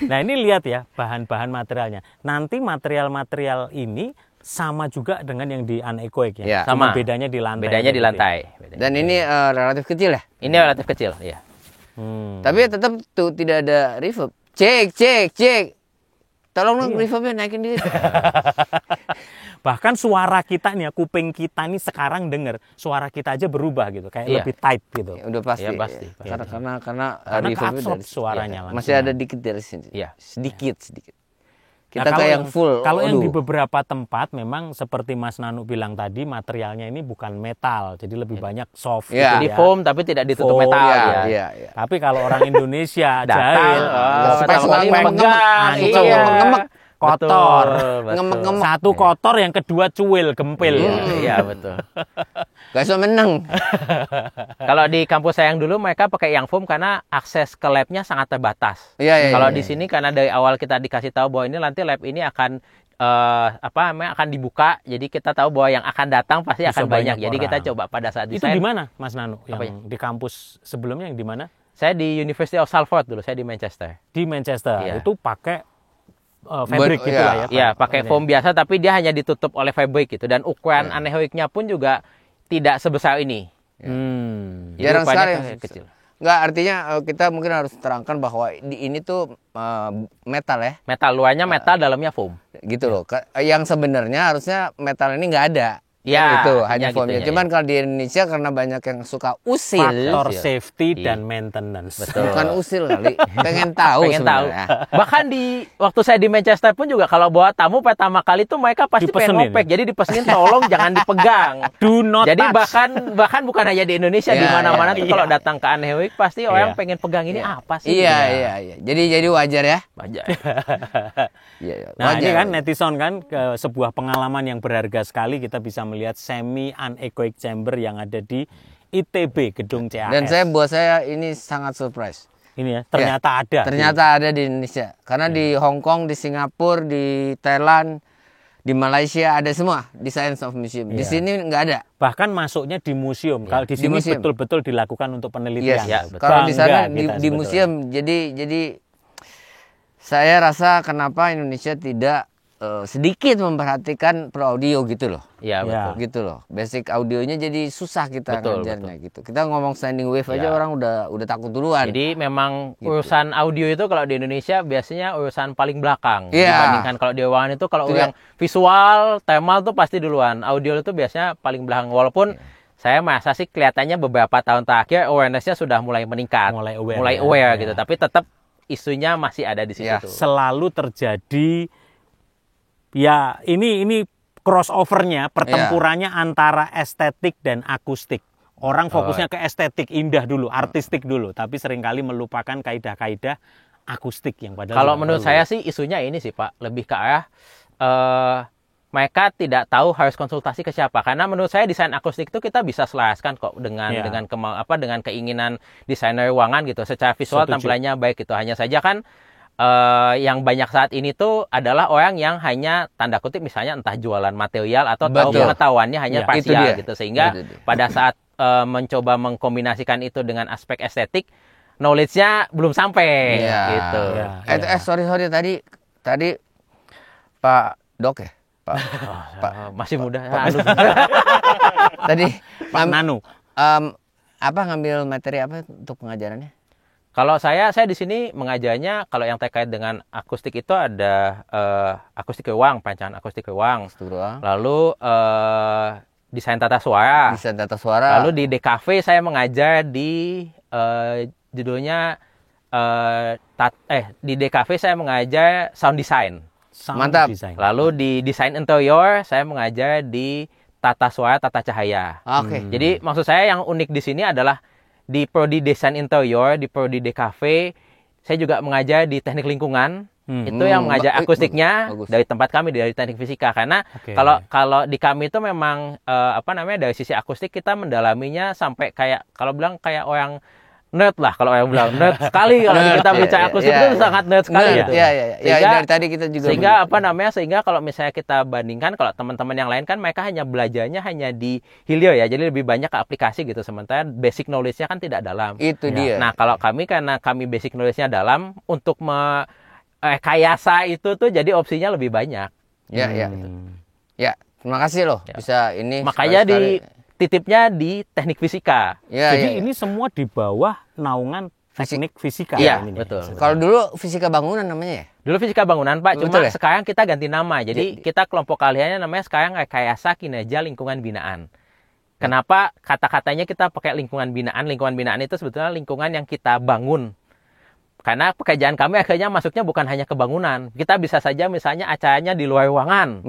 Nah, ini lihat ya bahan-bahan materialnya. Nanti material-material ini sama juga dengan yang di anekoik ya. Ya. Cuma Sama. bedanya di lantai. Bedanya di lantai. Dan ini relatif kecil ya. Ini relatif kecil, ya. Tapi tetap tuh tidak ada reverb. Cek. Tolong dong reverbnya naikin dikit. Bahkan suara kita nih ya, kuping kita nih sekarang denger suara kita aja berubah gitu, kayak Iya. lebih tight gitu. Ya, udah pasti. Ya, pasti. Karena Karena reverbnya keabsorb dari suaranya langsung. masih ada dikit dari sini. Iya. Sedikit. Nah, Kita kayak yang full. Kalau yang di Waduh. beberapa tempat memang seperti Mas Nanu bilang tadi, materialnya ini bukan metal, jadi lebih banyak soft Iya. gitu Jadi ya. foam tapi tidak ditutup Foam, metal Iya, ya. iya. Tapi kalau orang Indonesia Datang, jahit, supaya pertama kali ngemek-ngemek. memegang, Langsung iya. ngemek-ngemek. kotor. Betul. Ngemek-ngemek. Satu kotor, yang kedua cuil, gempil. Iya, betul. Gak bisa menang. Kalau di kampus saya yang dulu mereka pakai yang foam karena akses ke labnya sangat terbatas. Iya, Kalau iya. di sini karena dari awal kita dikasih tahu bahwa ini nanti lab ini akan akan dibuka, jadi kita tahu bahwa yang akan datang pasti Bisa akan banyak. banyak Jadi kita orang. coba pada saat Itu desain. di mana, Mas Nanu? Yang Apanya? di kampus sebelumnya yang di mana? Saya di University of Salford dulu, saya di Manchester. Di Manchester. Iya. Itu pakai fabric gitu lah ya. Iya, pakai foam biasa tapi dia hanya ditutup oleh fabric gitu, dan ukuran anehoiknya pun juga tidak sebesar ini. Jadi Jarang ukurannya sekali. kecil. Nggak, artinya kita mungkin harus terangkan bahwa ini tuh metal ya. Metal luarnya metal, dalamnya foam. Gitu loh. Yang sebenarnya harusnya metal ini nggak ada. Ya, Gitu, hanya hanya foamnya. gitunya, Cuman kalau di Indonesia karena banyak yang suka usil. Faktor Iya. safety Iya. dan maintenance. Betul. Bukan usil kali. Pengen tahu Pengen tahu. sebenarnya. Bahkan di waktu saya di Manchester pun juga kalau bawa tamu pertama kali tuh mereka pasti Dipesenin pengen ngopek. Jadi dipesenin tolong jangan dipegang. Do not Jadi touch. bahkan bukan hanya di Indonesia, Iya, di mana-mana iya. tuh kalau datang ke Anehoik pasti orang Iya. pengen pegang ini apa sih? Iya. Jadi wajar ya. Wajar. Iya, Nah, wajar. ini kan netizen kan sebuah pengalaman yang berharga sekali, kita bisa melihat semi anechoic chamber yang ada di ITB Gedung CAS. Dan buat saya ini sangat surprise. ini ya, ternyata ada. Ternyata ada di Indonesia. Karena di Hong Kong, di Singapura, di Thailand, di Malaysia ada semua di Science of Museum. Di sini nggak ada. Bahkan masuknya di museum. Kalau di Di sini museum. betul-betul dilakukan untuk penelitian. Yes. Ya, betul. Kalau di sana Bangga di kita sebetulnya. museum. Jadi saya rasa kenapa Indonesia tidak sedikit memperhatikan pro audio gitu loh. Iya, Ya. betul. Gitu loh. Basic audionya jadi susah kita Betul, ngajarnya gitu. Kita ngomong standing wave aja Ya. orang udah takut duluan. Jadi memang Gitu. urusan audio itu kalau di Indonesia biasanya urusan paling belakang Iya. dibandingkan kalau di ruangan itu kalau Itu yang visual, thermal tuh pasti duluan. Audio itu biasanya paling belakang. Walaupun saya merasa sih kelihatannya beberapa tahun terakhir awareness-nya sudah mulai meningkat, Mulai aware ya. gitu. Ya. Tapi tetap isunya masih ada di situ. Ya. tuh. Selalu terjadi ya ini crossovernya, pertempurannya antara estetik dan akustik. Orang fokusnya ke estetik indah dulu, artistik dulu, tapi seringkali melupakan kaidah-kaidah akustik yang padahal Kalau juga menurut perlu. saya sih isunya ini sih Pak, lebih ke arah mereka tidak tahu harus konsultasi ke siapa. Karena menurut saya desain akustik itu kita bisa selaraskan kok dengan Iya. dengan keinginan desainer ruangan gitu. Secara visual Setuju. tampilannya baik gitu. Hanya saja kan yang banyak saat ini tuh adalah orang yang hanya tanda kutip misalnya entah jualan material atau tahu Betul. pengetahuannya hanya Iya. Itu parsial dia. gitu. Sehingga Itu dia. pada saat mencoba mengkombinasikan itu dengan aspek estetik, knowledge-nya belum sampai Iya. gitu. Iya. Sorry tadi Pak Dok ya. Masih muda. Tadi Pak Nanu. ngambil materi apa untuk pengajarannya? Kalau saya di sini mengajarnya kalau yang terkait dengan akustik itu ada akustik ruang, perencanaan akustik ruang. Struktural. Lalu desain tata suara. Bisa data suara. Lalu di DKV saya mengajar di judulnya di DKV saya mengajar sound design. Sound Mantap. design. Lalu di desain interior saya mengajar di tata suara, tata cahaya. Oke. Jadi maksud saya yang unik di sini adalah di prodi desain interior, di prodi DKV, saya juga mengajar di teknik lingkungan. Itu yang mengajar akustiknya bagus. dari tempat kami dari teknik fisika. Karena Oke. kalau di kami itu memang dari sisi akustik kita mendalaminya sampai kayak kalau bilang kayak orang nerd lah kalau yang bilang nerd sekali kalau kita bicara akustik itu sangat nerd sekali gitu. Sehingga dari tadi kita juga sehingga kalau misalnya kita bandingkan kalau teman-teman yang lain kan mereka hanya belajarnya hanya di hilir ya. Jadi lebih banyak ke aplikasi gitu. Sementara basic knowledge-nya kan tidak dalam. Itu dia. Nah, kalau karena kami basic knowledge-nya dalam untuk kayasa itu tuh jadi opsinya lebih banyak. Ya, terima kasih loh bisa ini. Makanya titipnya di teknik fisika. Jadi ini semua di bawah naungan teknik fisika. Iya, ini betul. Kalau dulu fisika bangunan namanya ya? Dulu fisika bangunan, Pak. Betul, Cuma ya? sekarang kita ganti nama. Jadi kita kelompok keahliannya namanya sekarang rekayasa kinerja lingkungan binaan. Kenapa kata-katanya kita pakai lingkungan binaan? Lingkungan binaan itu sebetulnya lingkungan yang kita bangun. Karena pekerjaan kami akhirnya masuknya bukan hanya ke bangunan. Kita bisa saja misalnya acaranya di luar ruangan.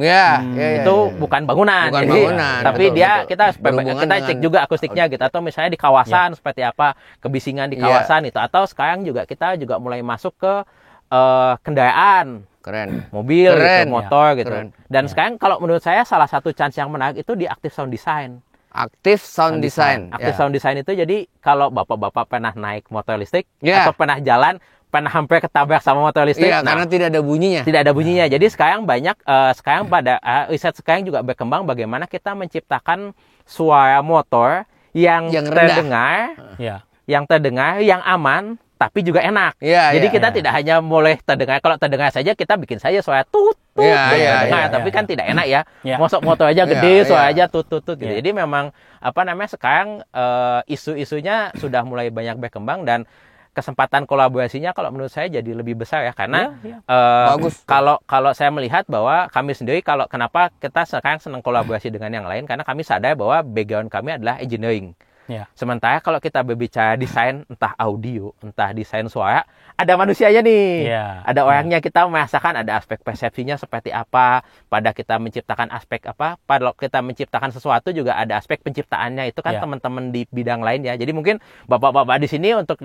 Itu bukan bangunan. Bukan Jadi, bangunan. Tapi Betul. kita cek juga akustiknya gitu. Atau misalnya di kawasan seperti apa, kebisingan di kawasan itu. Atau sekarang juga kita juga mulai masuk ke kendaraan. Keren. Mobil, gitu, motor gitu. Keren. Dan sekarang kalau menurut saya salah satu chance yang menarik itu di active sound design. Active sound design. Active sound design itu jadi kalau bapak-bapak pernah naik motor listrik atau pernah jalan, pernah hampir ketabrak sama motor listrik. Karena tidak ada bunyinya. Tidak ada bunyinya. Jadi sekarang banyak, riset sekarang juga berkembang bagaimana kita menciptakan suara motor yang terdengar, yang aman, tapi juga enak. Jadi kita tidak hanya boleh terdengar. Kalau terdengar saja kita bikin saja suara tut. Tapi kan tidak enak ya. Mosok motor aja gede, suara aja tut gitu. Jadi memang sekarang isu-isunya sudah mulai banyak berkembang dan kesempatan kolaborasinya kalau menurut saya jadi lebih besar ya karena bagus. Kalau saya melihat bahwa kami sendiri kenapa kita sekarang senang kolaborasi dengan yang lain karena kami sadar bahwa background kami adalah engineering. Sementara kalau kita berbicara desain, entah audio, entah desain suara, ada manusianya nih. Ada orangnya, kita merasakan ada aspek persepsinya seperti apa. Pada kita menciptakan aspek apa, pada kita menciptakan sesuatu juga ada aspek penciptaannya. Itu kan teman-teman di bidang lain ya. Jadi mungkin bapak-bapak di sini untuk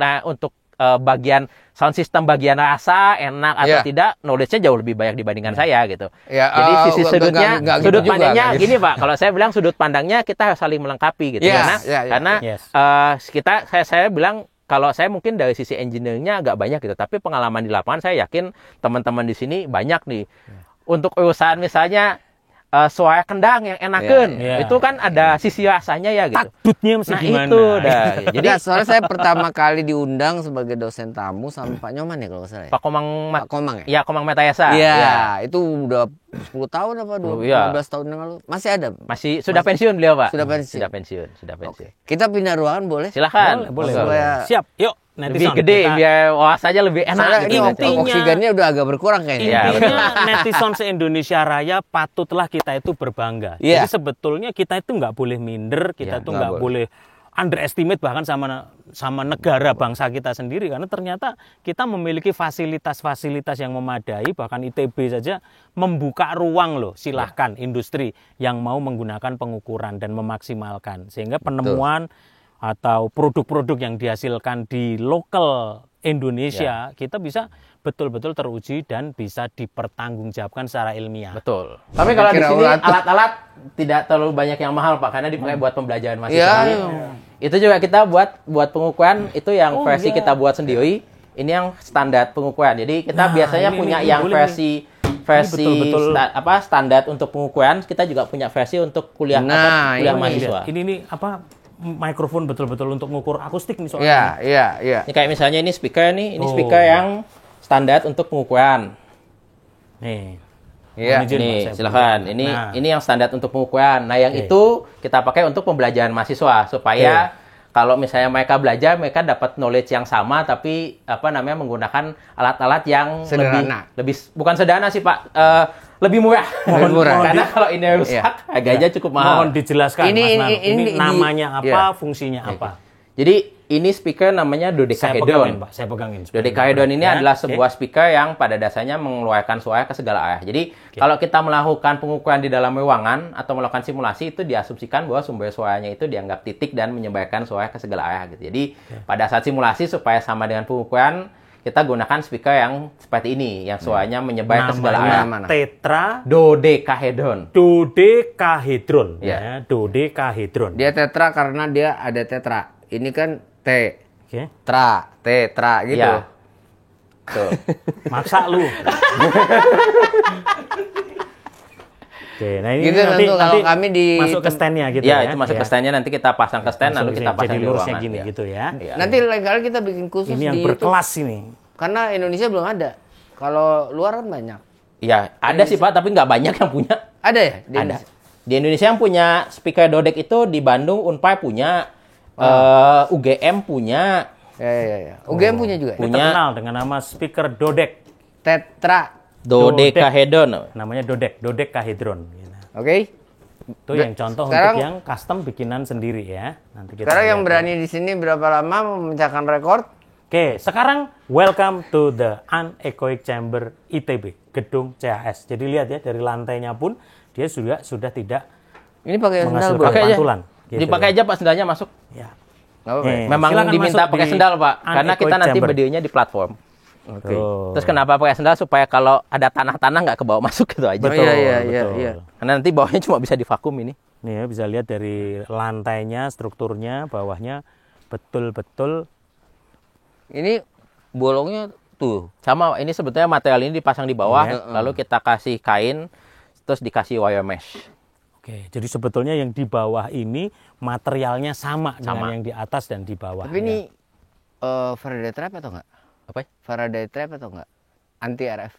bagian sound system, bagian rasa enak atau tidak, knowledge-nya jauh lebih banyak dibandingkan saya gitu. Jadi sisi sudutnya, sudut pandangnya gini Pak, kalau saya bilang sudut pandangnya kita harus saling melengkapi gitu karena saya bilang kalau saya mungkin dari sisi engineering-nya agak banyak gitu, tapi pengalaman di lapangan saya yakin teman-teman di sini banyak nih. Untuk urusan misalnya suara kendang yang enakan, itu kan ada sisi rasanya ya gitu. Takutnya mesti gimana? Itu dah. Jadi soalnya saya pertama kali diundang sebagai dosen tamu sama Pak Nyoman ya kalau saya. Pak Komang ya? Iya, Komang Metayasa. Iya, itu udah 10 tahun apa 12 tahun yang lalu. Masih ada? Sudah pensiun beliau, Pak. Sudah pensiun. Okay. Kita pindah ruangan boleh? Silakan. Boleh. Siap. Yuk. Lebih gede biar wawasannya lebih enak. Ini oksigennya udah agak berkurang kayaknya. Intinya netizen se-Indonesia Raya patutlah kita itu berbangga. Jadi sebetulnya kita itu nggak boleh minder, kita itu nggak boleh underestimate bahkan sama negara bangsa kita sendiri karena ternyata kita memiliki fasilitas-fasilitas yang memadai, bahkan ITB saja membuka ruang loh, silahkan industri yang mau menggunakan pengukuran dan memaksimalkan sehingga penemuan atau produk-produk yang dihasilkan di lokal Indonesia kita bisa betul-betul teruji dan bisa dipertanggungjawabkan secara ilmiah. Betul. Tapi kalau di sini alat-alat tidak terlalu banyak yang mahal Pak karena dipakai buat pembelajaran mahasiswa. Itu juga kita buat pengukuran itu yang versi kita buat sendiri. Ini yang standar pengukuran. Jadi kita biasanya punya yang versi standar untuk pengukuran. Kita juga punya versi untuk kuliah mahasiswa. Ini mikrofon betul-betul untuk mengukur akustik nih soalnya. Iya. Ini kayak misalnya ini speaker nih, ini speaker yang standar untuk pengukuran. Nih. Iya, nih silakan. Ini yang standar untuk pengukuran. Nah, yang itu kita pakai untuk pembelajaran mahasiswa supaya kalau misalnya mereka belajar, mereka dapat knowledge yang sama tapi menggunakan alat-alat yang lebih bukan sederhana sih, Pak. Lebih murah. Karena kalau ini rusak, harganya cukup mahal. Mohon dijelaskan, Mas Nano. Ini namanya apa, fungsinya apa? Jadi ini speaker namanya dodecahedron. Saya pegangin. Dodecahedron ini adalah sebuah speaker yang pada dasarnya mengeluarkan suara ke segala arah. Jadi kalau kita melakukan pengukuran di dalam ruangan atau melakukan simulasi itu diasumsikan bahwa sumber suaranya itu dianggap titik dan menyebarkan suara ke segala arah gitu. Jadi pada saat simulasi supaya sama dengan pengukuran kita gunakan speaker yang seperti ini, yang suaranya menyebar ke segala arah. Dodecahedron. Dodecahedron. Dodecahedron. Dia tetra karena dia ada tetra. Ini kan T, Oke. tetra gitu. Ya. Tuh. Maksa lu. Oke, nah ini Gitu nanti kalau kami di masuk ke stand-nya gitu Ya, ya. itu masuk ke stand-nya, nanti kita pasang ke stand, lalu kita pasang jadi di lurusnya ruangan. gini Ya. gitu ya. Iya. Nanti lain kali kita bikin khusus Ini yang di berkelas ini. karena Indonesia belum ada. Kalau luar kan banyak. Iya, ada sih Pak, tapi nggak banyak yang punya. Ada ya? Di Ada. Indonesia? Di Indonesia yang punya speaker Dodec itu di Bandung, Unpar punya, UGM punya, Ya. UGM punya juga. Ini Ya? Punya. terkenal dengan nama speaker Dodec. Tetra. Dodecahedron. Namanya Dodecahedron. Gitu. Oke. Itu yang contoh sekarang- untuk yang custom bikinan sendiri ya. Nanti kita Sekarang yang lihat. berani di sini berapa lama memecahkan rekor? Oke, sekarang welcome to the Anechoic Chamber ITB, gedung CAS. Jadi lihat ya, dari lantainya pun dia sudah tidak Ini pakai sandal menghasilkan bro. Pakai aja. pantulan. Gitu Dipakai aja Pak sendalnya masuk. ya. Nggak apa-apa. Nih, Memang silakan diminta masuk pakai di sendal Pak, karena kita Anechoic nanti Chamber. berdirinya di platform. Oke. Tuh. Terus kenapa pakai sendal? Supaya kalau ada tanah-tanah nggak ke bawah masuk gitu aja. Oh, Betul, iya. betul. Karena nanti bawahnya cuma bisa divakum ini. Nih ya, bisa lihat dari lantainya, strukturnya, bawahnya betul-betul Ini bolongnya tuh. Sama, ini sebetulnya material ini dipasang di bawah, Iya. lalu kita kasih kain, terus dikasih wire mesh. Oke, jadi sebetulnya yang di bawah ini materialnya sama dengan Sama. yang di atas dan di bawah. Tapi ya. ini Faraday trap atau enggak? Apa? Faraday trap atau enggak? Anti RF.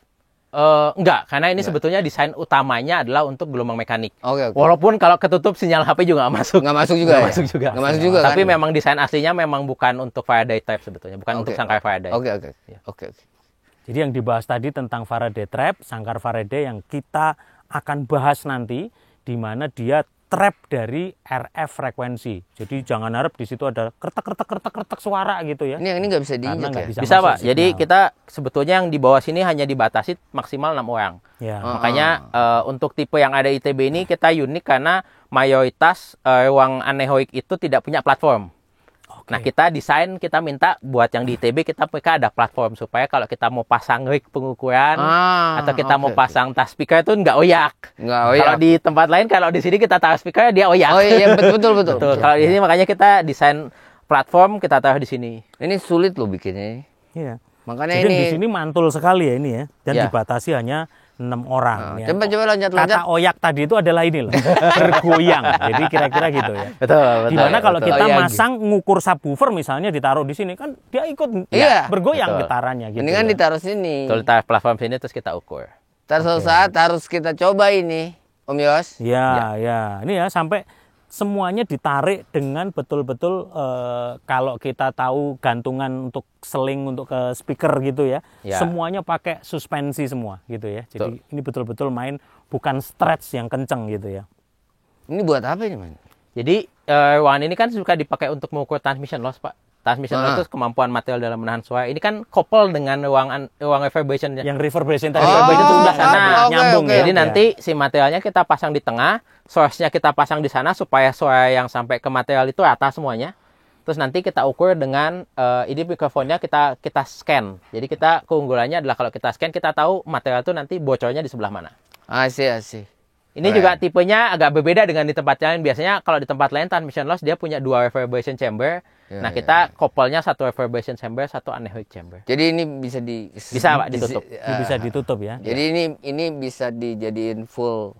Enggak, karena ini sebetulnya desain utamanya adalah untuk gelombang mekanik. Oke. Walaupun kalau ketutup sinyal HP juga nggak masuk. Nggak masuk juga. Nggak ya? masuk juga. Nggak masuk juga. Tapi kan? memang desain aslinya memang bukan untuk Faraday type sebetulnya, bukan untuk Oke. sangkar Faraday. Oke. Iya. Oke. Jadi yang dibahas tadi tentang Faraday trap, sangkar Faraday yang kita akan bahas nanti, di mana dia trap dari RF frekuensi. Jadi jangan harap di situ ada kretek suara gitu ya. Ini nggak bisa Karena diinjak nggak ya? bisa Bisa masuk Pak. Jadi signal. kita sebetulnya yang di bawah sini hanya dibatasi maksimal 6 orang. Ya. Makanya untuk tipe yang ada ITB ini kita unik karena mayoritas ruang anechoic itu tidak punya platform. Oke. Nah kita desain, kita minta buat yang di ITB mereka ada platform supaya kalau kita mau pasang rig pengukuran atau kita mau pasang tas speaker itu nggak oyak. Nggak Kalau di tempat lain, kalau di sini kita taruh speaker dia oyak. Oh iya betul. Betul. Kalau di sini makanya kita desain platform kita taruh di sini. Ini sulit loh bikinnya. Iya. Makanya Jadi ini. di sini mantul sekali ya ini ya, dan Ya. dibatasi hanya 6 orang. ya. Coba loncat. Kata oyak tadi itu adalah ini loh, bergoyang. Jadi kira-kira gitu ya. Betul. Dimana kalau betul. kita Oh, iya, masang ngukur subwoofer misalnya ditaruh di sini kan dia ikut Iya, bergoyang betul. getarannya gitu. Mendingan ya. ditaruh sini. Betul, taruh platform sini terus kita ukur. Suatu saat harus kita coba ini, Om Yos. Ya. Ini ya sampai semuanya ditarik dengan betul-betul kalau kita tahu gantungan untuk seling untuk ke speaker gitu ya, Ya. semuanya pakai suspensi semua gitu ya. Jadi Betul. ini betul-betul main bukan stretch yang kenceng gitu ya. Ini buat apa ini, Man? Jadi ruangan ini kan suka dipakai untuk mengukur transmission loss, Pak. Transmission loss itu kemampuan material dalam menahan suara. Ini kan couple dengan ruang reverberation. Yang reverberation tadi reverberation itu sebelah sana. nyambung oke, ya. Jadi nanti si materialnya kita pasang di tengah, source-nya kita pasang di sana supaya suara yang sampai ke material itu rata semuanya. Terus nanti kita ukur dengan ini mikrofonnya kita scan. Jadi kita keunggulannya adalah kalau kita scan kita tahu material itu nanti bocornya di sebelah mana. Asih. Ini juga tipenya agak berbeda dengan di tempat lain. Biasanya kalau di tempat lain transmission loss dia punya 2 reverberation chamber. Nah, kita couple-nya 1 reverberation chamber, 1 anechoic chamber. Jadi ini bisa Bisa, Pak, ditutup. Ini bisa ditutup ya. Jadi ini bisa dijadiin full.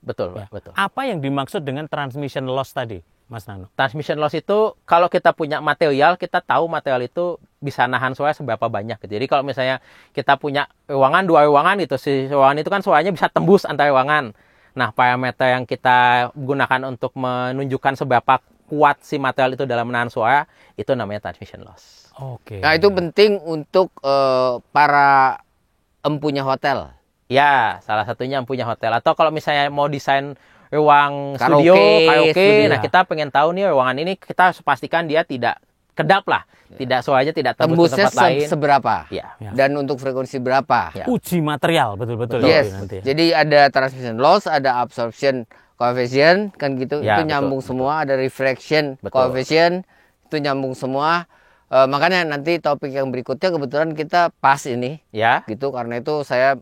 Betul, Ya. Pak, betul. Apa yang dimaksud dengan transmission loss tadi, Mas Nano? Transmission loss itu kalau kita punya material, kita tahu material itu bisa nahan suara seberapa banyak gitu. Jadi kalau misalnya kita punya ruangan, 2 ruangan gitu, si ruangan itu kan suaranya bisa tembus antar ruangan. Nah, parameter yang kita gunakan untuk menunjukkan seberapa kuat si material itu dalam menahan suara, itu namanya transmission loss. Oke. Nah, itu penting untuk para empunya hotel. Ya, salah satunya yang punya hotel. Atau kalau misalnya mau desain ruang Karaoke, karaoke, nah studio. kita pengen tahu nih ruangan ini kita pastikan dia tidak kedap lah, tidak suaranya tidak tembus ke Tembusnya tempat lain. seberapa? Ya. Ya. Dan untuk frekuensi berapa? Ya. Uji material betul-betul Yes. ya, nanti. Jadi ada transmission loss, ada absorption coefficient kan gitu. Ya, Itu betul, nyambung semua, ada reflection Betul. coefficient itu nyambung semua. Makanya nanti topik yang berikutnya kebetulan kita pas ini Ya. gitu, karena itu saya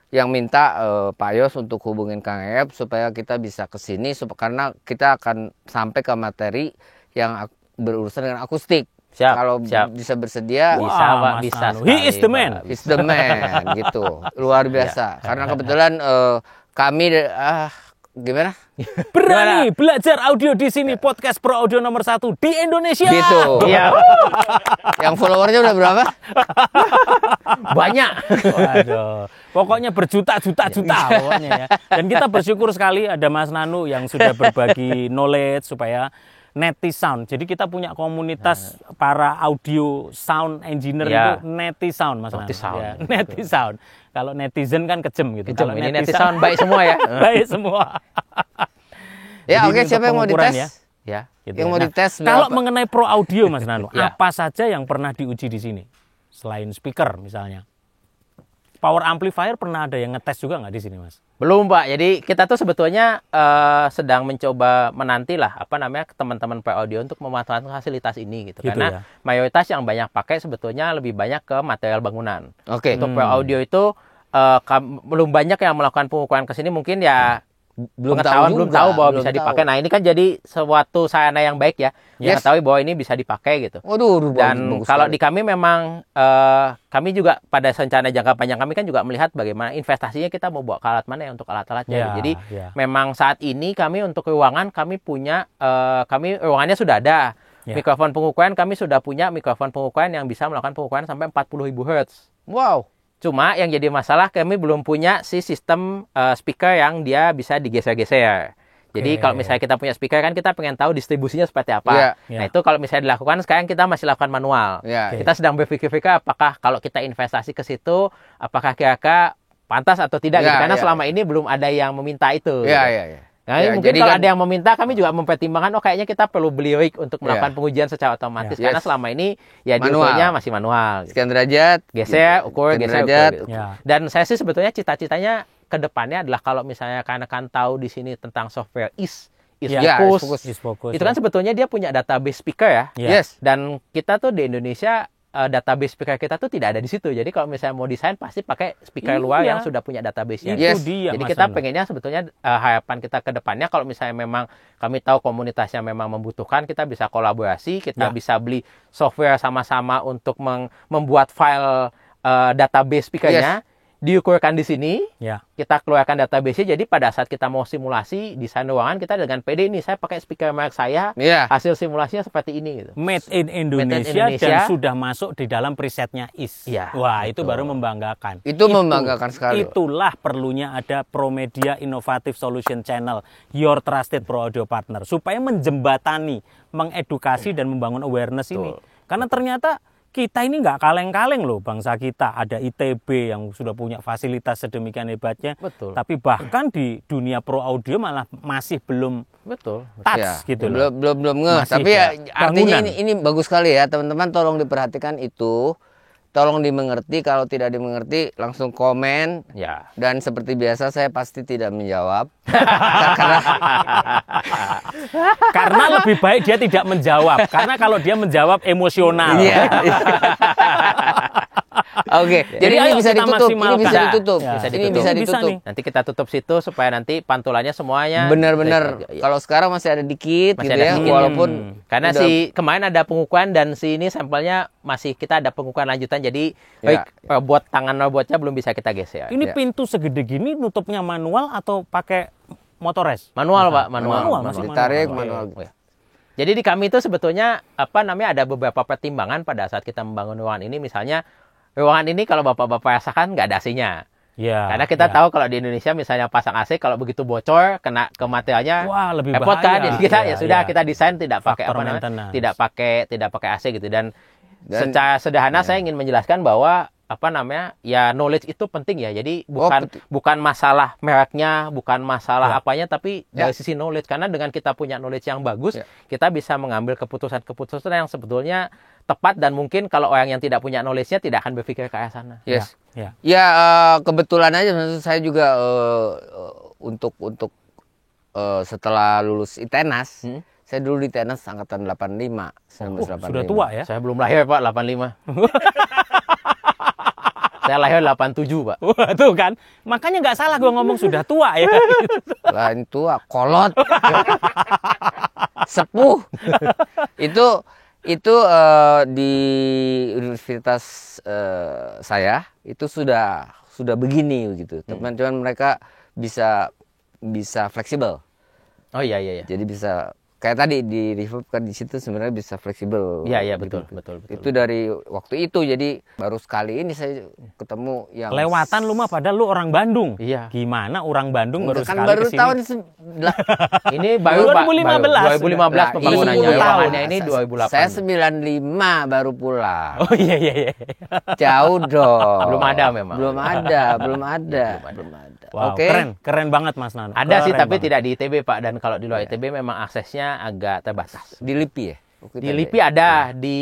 yang minta Pak Yos untuk hubungin Kang Ep supaya kita bisa ke sini karena kita akan sampai ke materi yang berurusan dengan akustik. Siap, Kalau siap. bisa bersedia, Bisa, Wah, Pak, Mas bisa. Nanu. He is the man. Pak. is the man gitu. Luar biasa. Karena kebetulan kami gimana? Berani belajar audio di sini, podcast pro audio nomor 1 di Indonesia. Gitu. Iya. Yang followernya udah berapa? Banyak. Waduh, pokoknya berjuta-juta pokoknya ya. Dan kita bersyukur sekali ada Mas Nanu yang sudah berbagi knowledge supaya Neti Sound. Jadi kita punya komunitas para audio sound engineer itu Neti Sound, Mas Nanu. Sound. Ya, Neti Sound. Kalau netizen kan kejem gitu. Kalau Ini Neti Sound baik semua ya. baik semua. Ya, Jadi oke, ini siapa untuk yang mau pengukuran dites? ya? Ya. Gitu Yang ya. mau dites Kalau berapa? mengenai pro audio Mas Nanu, Ya. apa saja yang pernah diuji di sini? Selain speaker misalnya. Power amplifier pernah ada yang ngetes juga nggak di sini, Mas? Belum, Pak. Jadi kita tuh sebetulnya sedang mencoba menantilah teman-teman Pro Audio untuk memanfaatkan fasilitas ini gitu. Gitu Karena ya. mayoritas yang banyak pakai sebetulnya lebih banyak ke material bangunan. Oke. Untuk Pro Audio itu belum banyak yang melakukan pengukuran ke sini, mungkin ya Belum pengetahuan tahu belum juga, tahu bahwa belum bisa tahu. dipakai. Nah, ini kan jadi suatu sarana yang baik ya. Yes. Mengetahui bahwa ini bisa dipakai gitu. Waduh, Dan bagus kalau sekali. di kami memang kami juga pada rencana jangka panjang kami kan juga melihat bagaimana investasinya kita mau bawa ke alat mana ya untuk alat-alatnya. Ya, Jadi ya. memang saat ini kami untuk ruangan kami punya ruangannya sudah ada. Ya. Mikrofon pengukuran kami sudah punya mikrofon pengukuran yang bisa melakukan pengukuran sampai 40.000 Hz. Wow. Cuma yang jadi masalah kami belum punya si sistem speaker yang dia bisa digeser-geser. Jadi Oke. kalau misalnya kita punya speaker kan kita pengen tahu distribusinya seperti apa. Iya. Nah Iya. itu kalau misalnya dilakukan sekarang kita masih lakukan manual. Ya. Oke. Kita sedang berpikir-pikir apakah kalau kita investasi ke situ apakah kira-kira pantas atau tidak gitu. Ya, Karena ya. selama ini belum ada yang meminta itu. Ya, gitu. ya, ya. Nah, Ya, mungkin jadi kalau kan- ada yang meminta, kami juga mempertimbangkan, kayaknya kita perlu beli rig untuk melakukan Ya. pengujian secara otomatis. Ya. Karena Yes. selama ini ya Manual. diukurnya masih manual. Gitu. Sekian derajat. Geser, ukur, Sekian geser, derajat. ukur. Gitu. Ya. Dan saya sih sebetulnya cita-citanya ke depannya adalah kalau misalnya kan tahu di sini tentang software is Ya, focus. Is focus, Itu kan ya. sebetulnya dia punya database speaker ya. Ya. Yes. Dan kita tuh di Indonesia database speaker kita tuh tidak ada di situ. Jadi kalau misalnya mau desain pasti pakai speaker Iya. luar yang sudah punya database-nya. Itu Yes. dia, Jadi Mas kita Nanu. pengennya sebetulnya harapan kita ke depannya kalau misalnya memang kami tahu komunitasnya memang membutuhkan, kita bisa kolaborasi, kita Ya. bisa beli software sama-sama untuk membuat file database speakernya, diukurkan di sini, Ya. kita keluarkan database-nya. Jadi pada saat kita mau simulasi desain ruangan, kita dengan PD ini saya pakai speaker merek saya, Iya. hasil simulasinya seperti ini gitu. Made in Indonesia, Indonesia. dan sudah masuk di dalam presetnya IS. Iya, Wah, itu betul. baru membanggakan. Itu membanggakan sekali, Pak. Itulah perlunya ada Promedia Innovative Solution Channel, Your Trusted Pro Audio Partner, supaya menjembatani, mengedukasi dan membangun awareness ini. Karena ternyata kita ini nggak kaleng-kaleng loh, bangsa kita. Ada ITB yang sudah punya fasilitas sedemikian hebatnya. Betul. Tapi bahkan di dunia pro audio malah masih belum Betul. touch Ya, gitu loh. belum ngeh. Masih Tapi ya, artinya bangunan. ini bagus sekali ya, teman-teman. Tolong diperhatikan itu, tolong dimengerti. Kalau tidak dimengerti, langsung komen. Ya. Dan seperti biasa, saya pasti tidak menjawab. Karena lebih baik dia tidak menjawab. Karena kalau dia menjawab emosional. Iya. Oke, jadi ini ayo bisa kita ditutup. Ini maksimalkan. bisa ditutup. Ya. Bisa Ini ditutup. bisa Bisa ditutup. nih. Nanti kita tutup situ supaya nanti pantulannya semuanya Benar-benar. Ya. Kalau sekarang masih ada dikit Masih gitu ada ya, sedikit. walaupun Karena udah- kemarin ada pengukuran dan ini sampelnya masih kita ada pengukuran lanjutan, jadi Ya. tangan robotnya belum bisa kita geser. Ini Ya. pintu segede gini nutupnya manual atau pakai motores? Manual, Pak, manual. Masih ditarik manual. manual. Oh, ya. Jadi di kami itu sebetulnya ada beberapa pertimbangan pada saat kita membangun ruangan ini. Misalnya ruangan ini kalau bapak-bapak rasakan nggak ada AC-nya. Ya. Karena kita ya. tahu kalau di Indonesia misalnya pasang AC, kalau begitu bocor kena ke materialnya, Wah, lebih repot kan. bahaya. Jadi kita Ya, ya sudah ya. kita desain tidak pakai Faktor maintenance. tidak pakai AC gitu. Dan Dan- secara sederhana saya ingin menjelaskan bahwa ya knowledge itu penting ya. Jadi bukan masalah mereknya, bukan masalah Ya. apanya, tapi Ya. dari sisi knowledge. Karena dengan kita punya knowledge yang bagus, Ya. kita bisa mengambil keputusan-keputusan yang sebetulnya tepat, dan mungkin kalau orang yang tidak punya knowledge-nya tidak akan berpikir ke arah sana. Yes. Ya. Ya, kebetulan aja maksud saya juga untuk setelah lulus ITENAS, saya dulu di ITENAS angkatan 85, 1985. Sudah tua ya? Saya belum lahir, Pak, 85. Saya lahir 87, Pak. Wah, tuh kan. Makanya nggak salah gua ngomong sudah tua ya. Lain tua, kolot. sepuh. Itu di universitas saya itu sudah begini gitu. Teman-teman mereka bisa fleksibel. Oh iya. Jadi bisa kayak tadi di reverb kan di situ sebenarnya bisa fleksibel. Iya, gitu. betul. Itu dari waktu itu, jadi baru sekali ini saya ketemu yang Lewatan lu mah, padahal lu orang Bandung. Iya. Gimana orang Bandung baru kan sekali baru kesini? tahun Ini baru 2015. 2015 pembangunannya. 10 tahun. Ruangannya ini 2008. Saya 95 baru pulang. Oh iya. Jauh dong. Belum ada memang. Belum ada. Wow, Oke. keren banget Mas Nano. Ada sih, Keren tapi banget. tidak di ITB, Pak. Dan kalau di luar ITB memang aksesnya agak terbatas. Di LIPI ya? Di LIPI ada, di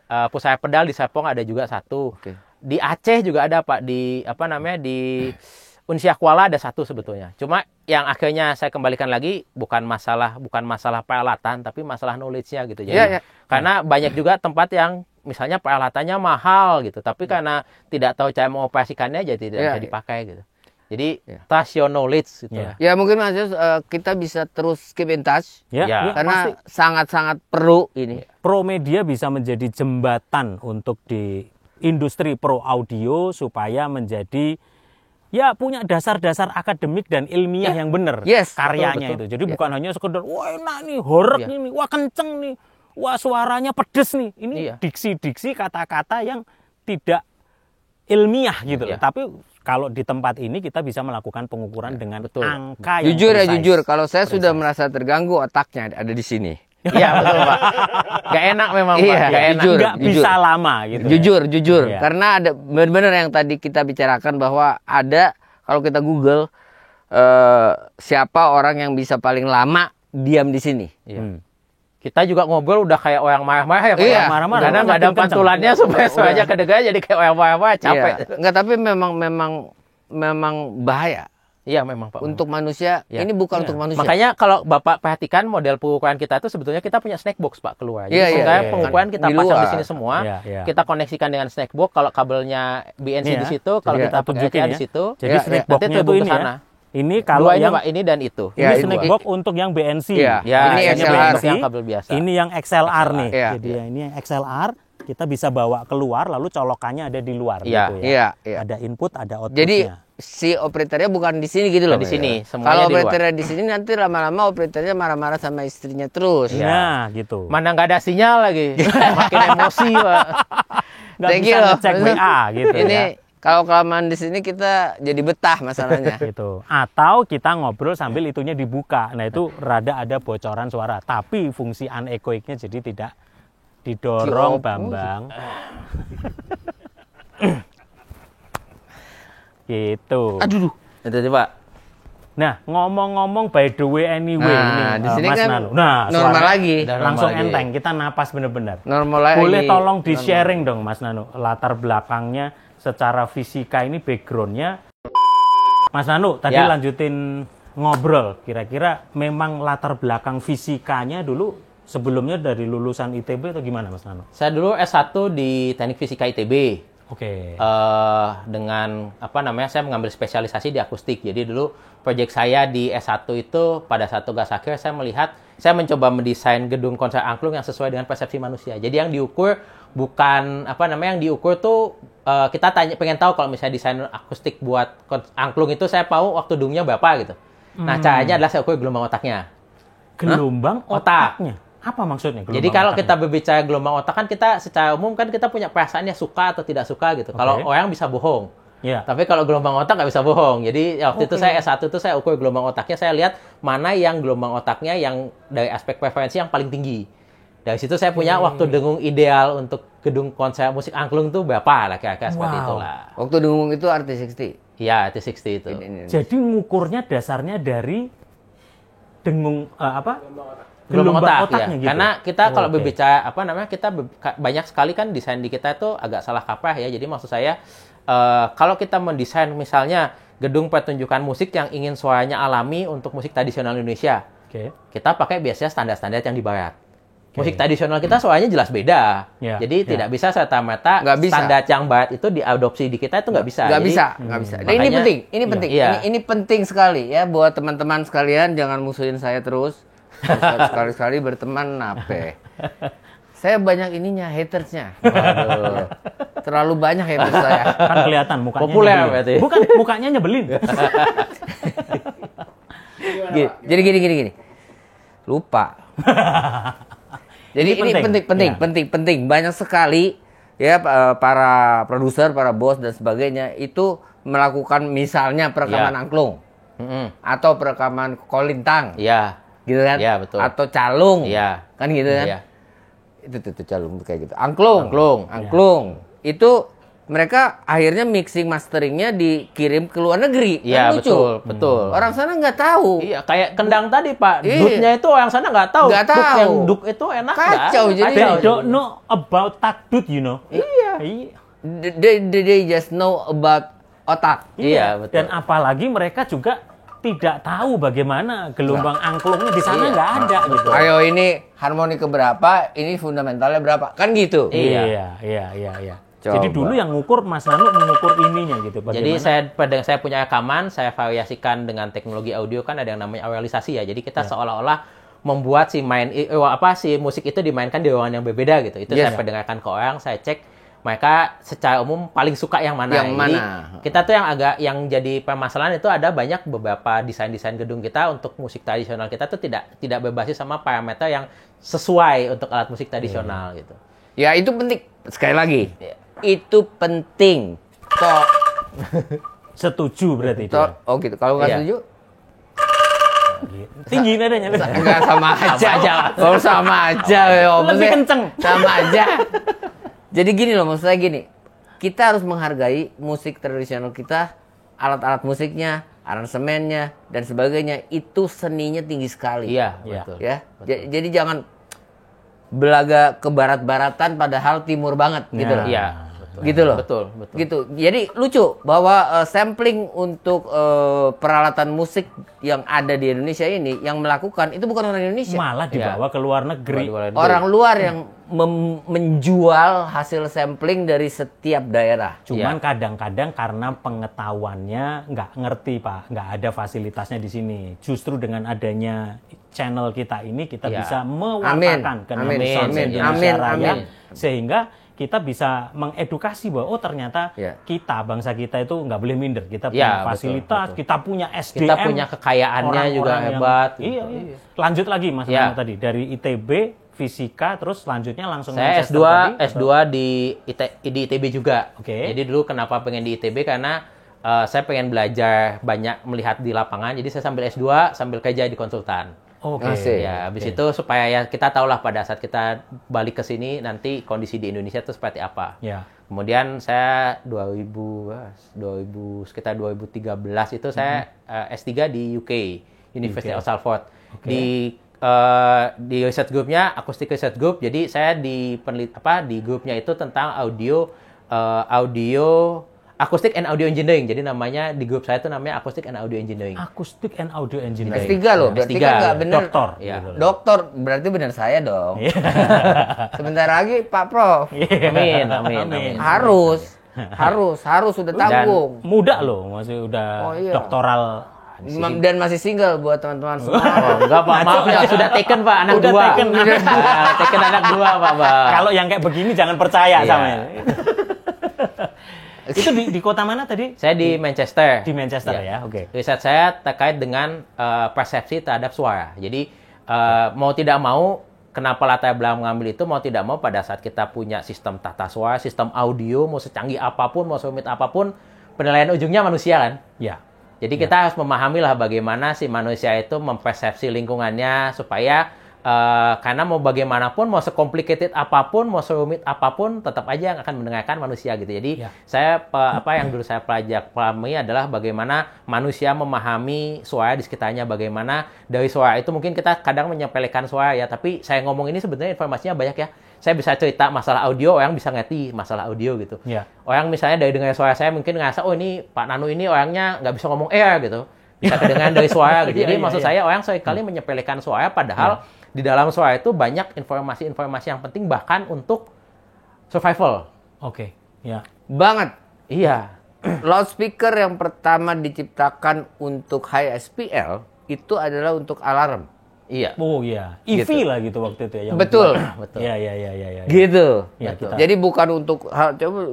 Pusat Pedal di Serpong ada juga satu. Oke. Di Aceh juga ada, Pak. Di Unsia Kuala ada satu sebetulnya. Cuma yang akhirnya saya kembalikan lagi bukan masalah peralatan, tapi masalah knowledge-nya gitu. Jadi, Iya. karena banyak juga tempat yang misalnya peralatannya mahal gitu, tapi karena tidak tahu cara mengoperasikannya jadi tidak bisa dipakai gitu. Jadi trust your knowledge gitu. Iya. Ya mungkin Mas Yus, kita bisa terus keep in touch. Ya, Ya. Karena sangat-sangat perlu ini. Pro Media bisa menjadi jembatan untuk di industri pro audio supaya menjadi punya dasar-dasar akademik dan ilmiah yang benar Yes, karyanya betul. itu. Jadi bukan hanya sekedar wah enak nih, horeg ini, wah kenceng nih, wah suaranya pedes nih. Ini diksi-diksi kata-kata yang tidak ilmiah gitu loh. Tapi kalau di tempat ini kita bisa melakukan pengukuran dengan angka yang Jujur, kalau saya sudah merasa terganggu otaknya ada di sini. Iya betul Pak. Gak enak memang Pak. Iya, Gak enak. jujur. nggak bisa lama gitu. Jujur. Iya. Karena ada benar-benar yang tadi kita bicarakan bahwa ada kalau kita Google siapa orang yang bisa paling lama diam di sini. Iya. Kita juga ngobrol udah kayak orang marah-marah ya Pak. Iya, marah-marah. Karena nggak ada Makin kencang. pantulannya supaya suaranya kedengaran jadi kayak orang marah-marah capek. Iya. Enggak, tapi memang bahaya Iya memang Pak. untuk manusia. Iya. Ini bukan untuk manusia. Makanya kalau Bapak perhatikan model pengukuran kita itu sebetulnya kita punya snack box Pak keluar. Jadi Iya. pengukuran kita Di pasang luar. di sini semua. Iya. Kita koneksikan dengan snack box. Kalau kabelnya BNC Iya. di situ, kalau Jadi kita kita tunjukin pakai ya. di situ. Jadi Iya, snack nanti box-nya terhubung itu ke ini ya. sana. Ini kalau Dua ini yang Pak, ini dan itu. Ya, ini ini snack dua. box untuk yang BNC. Iya. Ya, Ini ini XLR. untuk yang kabel biasa. Ini yang XLR nih. Iya. Jadi ini yang XLR kita bisa bawa keluar lalu colokannya ada di luar Iya. gitu ya. Iya. Ada input, ada outputnya. Jadi si operatornya bukan di sini gitu loh. Di sini, semuanya Kalau di luar. operatornya di sini nanti lama-lama operatornya marah-marah sama istrinya terus. Nah, gitu. Mana nggak ada sinyal lagi, makin emosi Pak. Nggak Thank bisa you loh. ngecek WA gitu Ini ya. kalau kelamaan di sini kita jadi betah masalahnya. Gitu. Atau kita ngobrol sambil itunya dibuka. Nah, itu rada ada bocoran suara. Tapi fungsi anechoicnya jadi tidak didorong, Kiopo. Bambang. Gitu. Aduh. Itu sih Pak. Nah, ngomong-ngomong by the way anyway Nah, ini di sini Mas kan Nano. Nah, normal suara lagi. Udah langsung normal lagi. enteng, kita napas bener-bener. Normal lagi. Boleh tolong di-sharing dong Mas Nano, latar belakangnya secara fisika ini backgroundnya. Mas Nano, tadi Ya. lanjutin ngobrol, kira-kira memang latar belakang fisikanya dulu sebelumnya dari lulusan ITB atau gimana Mas Nano? Saya dulu S1 di Teknik Fisika ITB. Oke. Dengan saya mengambil spesialisasi di akustik. Jadi dulu proyek saya di S1 itu pada saat tugas akhir saya mencoba mendesain gedung konser angklung yang sesuai dengan persepsi manusia. Jadi yang diukur bukan yang diukur tuh kita pengen tahu kalau misalnya desain akustik buat angklung itu saya tahu waktu dungnya berapa gitu. Nah, caranya adalah saya ukur gelombang otaknya. Gelombang Otak. otaknya. Apa maksudnya gelombang Jadi kalau otaknya? kita berbicara gelombang otak kan kita secara umum kan kita punya perasaannya suka atau tidak suka gitu. Kalau orang bisa bohong. Ya. Tapi kalau gelombang otak nggak bisa bohong. Jadi waktu itu saya S1 itu saya ukur gelombang otaknya, saya lihat mana yang gelombang otaknya yang dari aspek preferensi yang paling tinggi. Dari situ saya punya waktu dengung ideal untuk gedung konser musik angklung tuh berapa lah kira-kira seperti Wow. itulah. Waktu dengung itu RT60. Iya, T60 itu. Jadi ngukurnya dasarnya dari dengung Gelombang otak otaknya ya. gitu. Karena kita kalau Oke. berbicara banyak sekali kan desain di kita itu agak salah kaprah ya. Jadi maksud saya kalau kita mendesain misalnya gedung pertunjukan musik yang ingin suaranya alami untuk musik tradisional Indonesia, Oke. kita pakai biasanya standar-standar yang di barat. Musik tradisional kita suaranya jelas beda. Ya, Jadi ya. tidak bisa serta-merta Nggak bisa. standar yang barat itu diadopsi di kita itu nggak bisa. Nggak Jadi, bisa, nggak bisa. Nah, ini makanya- penting, ini penting. Iya. Ini penting sekali ya buat teman-teman sekalian, jangan musuhin saya terus. Sekali-sekali berteman nape. Saya banyak ininya, hatersnya. Waduh. Terlalu banyak haters saya. Kan kelihatan mukanya Populer nyebelin. berarti. Bukan, mukanya nyebelin. Jadi gini. Lupa. Jadi ini penting. Banyak sekali ya para produser, para bos dan sebagainya itu melakukan misalnya perekaman angklung. Atau perekaman kolintang. Iya. Gitu kan? Iya, betul. Atau calung. Iya. Kan gitu kan? Iya. Itu calung kayak gitu. Angklung. Itu mereka akhirnya mixing masteringnya dikirim ke luar negeri. Iya, Kan lucu. betul. Orang sana nggak tahu. Iya, kayak kendang tadi, Pak. Iya. Duknya itu orang sana nggak tahu. Nggak Duk tahu. yang duk itu enak nggak? Kacau, jadi- They don't know about takdut, you know. Iya. They just know about otak. Iya, betul. Dan apalagi mereka juga tidak tahu bagaimana gelombang angklungnya di sana nggak ada gitu. Ayo ini harmoni keberapa, ini fundamentalnya berapa. Kan gitu. Iya. Coba. Jadi dulu yang ngukur Mas Nanu mengukur ininya gitu. Jadi Bagaimana? saya punya rekaman, saya variasikan dengan teknologi audio, kan ada yang namanya auralisasi ya. Jadi kita seolah-olah membuat si musik itu dimainkan di ruangan yang berbeda gitu. Itu Yes. saya perdengarkan ke orang, saya cek mereka secara umum paling suka yang mana. Yang Jadi mana? kita tuh yang jadi permasalahan itu ada banyak beberapa desain-desain gedung kita untuk musik tradisional kita tuh tidak berbasis sama parameter yang sesuai untuk alat musik tradisional gitu. Ya itu penting. Sekali lagi. Iya. Itu penting. Kok Setuju berarti itu. oh gitu. Kalau nggak Iya. setuju, Tinggi nadanya. enggak sama aja. Oh, sama aja. Lebih Maksudnya kenceng. Sama aja. Jadi gini loh, maksud saya gini. Kita harus menghargai musik tradisional kita, alat-alat musiknya, aransemennya, dan sebagainya. Itu seninya tinggi sekali. Iya, Iya. betul. Ya. Jadi jangan belaga ke barat-baratan padahal timur banget gitu loh. Iya. Gitu loh. Betul. Gitu. Jadi lucu bahwa sampling untuk peralatan musik yang ada di Indonesia ini yang melakukan itu bukan orang Indonesia. Malah dibawa ke luar negeri. Orang luar yang menjual hasil sampling dari setiap daerah. Cuman kadang-kadang karena pengetahuannya nggak ngerti, Pak, nggak ada fasilitasnya di sini. Justru dengan adanya channel kita ini kita bisa mewartakan ke Indonesia Raya, sehingga kita bisa mengedukasi bahwa ternyata kita bangsa kita itu nggak boleh minder. Kita punya fasilitas, kita punya SDM, kita punya kekayaannya juga hebat. Iya. Lanjut lagi Mas Nano tadi dari ITB fisika, terus selanjutnya langsung saya Manchester S2 di ITB juga. Oke. Jadi dulu kenapa pengen di ITB karena saya pengen belajar banyak melihat di lapangan. Jadi saya sambil S2 sambil kerja di konsultan. Oke. Ya, habis itu supaya ya kita tahulah pada saat kita balik ke sini nanti kondisi di Indonesia itu seperti apa. Ya. Kemudian saya sekitar 2013 itu saya S3 di UK, University of Salford. Di research groupnya Acoustic Research Group. Jadi saya di grupnya itu tentang audio Acoustic and Audio Engineering. Jadi namanya di grup saya itu namanya Acoustic and Audio Engineering. Acoustic and Audio Engineering. S3 loh, berarti kan nggak bener. Doktor. Ya. Doktor, berarti benar saya dong. Sebentar lagi Pak Prof. Amin. Harus sudah tanggung. Muda loh, masih udah doktoral. Dan masih single buat teman-teman semua. Enggak, Pak. Maaf ya, sudah taken, Pak. Anak Udah 2. taken. Taken anak 2, Pak. Kalau yang kayak begini jangan percaya sama ini. Itu di kota mana tadi? Saya di Manchester. Di Manchester ya, oke. Riset saya terkait dengan persepsi terhadap suara. Jadi mau tidak mau, kenapa latar belakang mengambil itu, mau tidak mau pada saat kita punya sistem tata suara, sistem audio, mau secanggih apapun, mau serumit apapun, penilaian ujungnya manusia kan? Ya. Jadi kita harus memahami lah bagaimana si manusia itu mempersepsi lingkungannya supaya karena mau bagaimanapun, mau sekomplikated apapun, mau serumit apapun, tetap aja yang akan mendengarkan manusia gitu. Jadi saya yang dulu saya pelajari adalah bagaimana manusia memahami suara di sekitarnya, bagaimana dari suara itu mungkin kita kadang menyepelekan suara ya, tapi saya ngomong ini sebenarnya informasinya banyak ya. Saya bisa cerita masalah audio, orang bisa ngerti masalah audio gitu. Orang misalnya dari dengar suara saya mungkin ngerasa, oh ini Pak Nanu ini orangnya nggak bisa ngomong gitu. Bisa kedengaran dari suara gitu. Jadi maksud saya orang seringkali menyepelekan suara padahal di dalam suara itu banyak informasi-informasi yang penting bahkan untuk survival. Oke. Banget. Iya. Loudspeaker yang pertama diciptakan untuk high SPL itu adalah untuk alarm. Iya. Oh iya, EV Gitu. lah gitu waktu itu ya. Yang Betul. Betul. Iya. Gitu. Ya, Betul. Jadi bukan untuk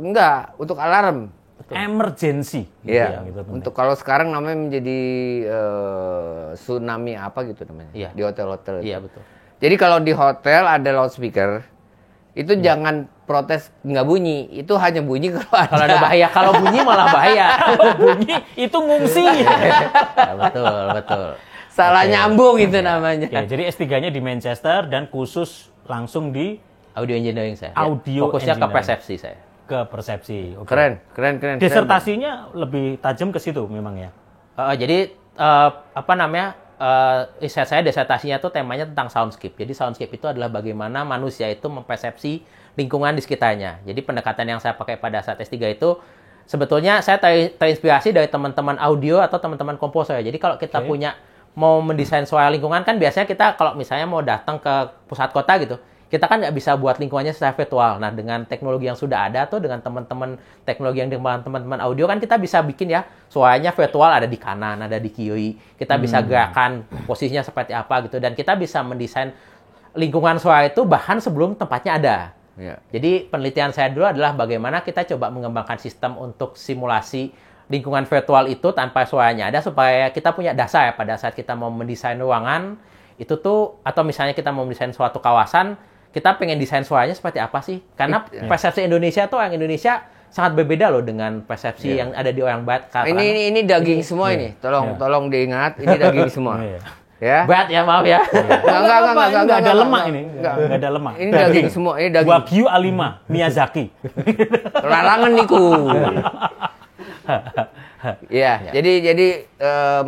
enggak, untuk alarm. Emergency. gitu Iya. ya, gitu, teman. Untuk kalau sekarang namanya menjadi tsunami apa gitu namanya. Iya. Di hotel-hotel. Iya, betul. Jadi kalau di hotel ada loudspeaker, itu Iya. jangan protes nggak bunyi. Itu hanya bunyi Kalau ada bahaya, kalau bunyi malah bahaya. Kalau bunyi itu ngungsi. Ya, betul. salah Oke. nyambung itu namanya. Ya, jadi S3-nya di Manchester dan khusus langsung di Audio engineering saya. Audio Fokusnya ke engineering. persepsi saya. ke persepsi. Oke. Keren. Disertasinya lebih tajam ke situ memang ya. Jadi riset saya disertasinya tuh temanya tentang soundscape. Jadi soundscape itu adalah bagaimana manusia itu mempersepsi lingkungan di sekitarnya. Jadi pendekatan yang saya pakai pada saat S3 itu sebetulnya saya terinspirasi dari teman-teman audio atau teman-teman komposer. Jadi kalau kita punya mau mendesain suara lingkungan kan biasanya kita kalau misalnya mau datang ke pusat kota gitu, kita kan nggak bisa buat lingkungannya secara virtual. Nah, dengan teknologi yang sudah ada tuh, dengan teman-teman teknologi yang dengan teman-teman audio kan kita bisa bikin ya suaranya virtual, ada di kanan, ada di kiri. Kita bisa gerakan posisinya seperti apa gitu, dan kita bisa mendesain lingkungan suara itu bahkan sebelum tempatnya ada. Ya. Jadi penelitian saya dulu adalah bagaimana kita coba mengembangkan sistem untuk simulasi lingkungan virtual itu tanpa suaranya ada, supaya kita punya dasar ya pada saat kita mau mendesain ruangan itu tuh, atau misalnya kita mau mendesain suatu kawasan, kita pengen desain suaranya seperti apa sih? Karena persepsi Indonesia tuh, orang Indonesia sangat berbeda loh dengan persepsi yang ada di orang Barat. Ini daging semua ini. Tolong diingat, ini daging semua. Ya. Barat ya, maaf ya. Enggak ada lemak ini. Enggak ada lemak. Ini daging semua, ini daging. Wagyu A5 Miyazaki. Larangan niku. Ya, jadi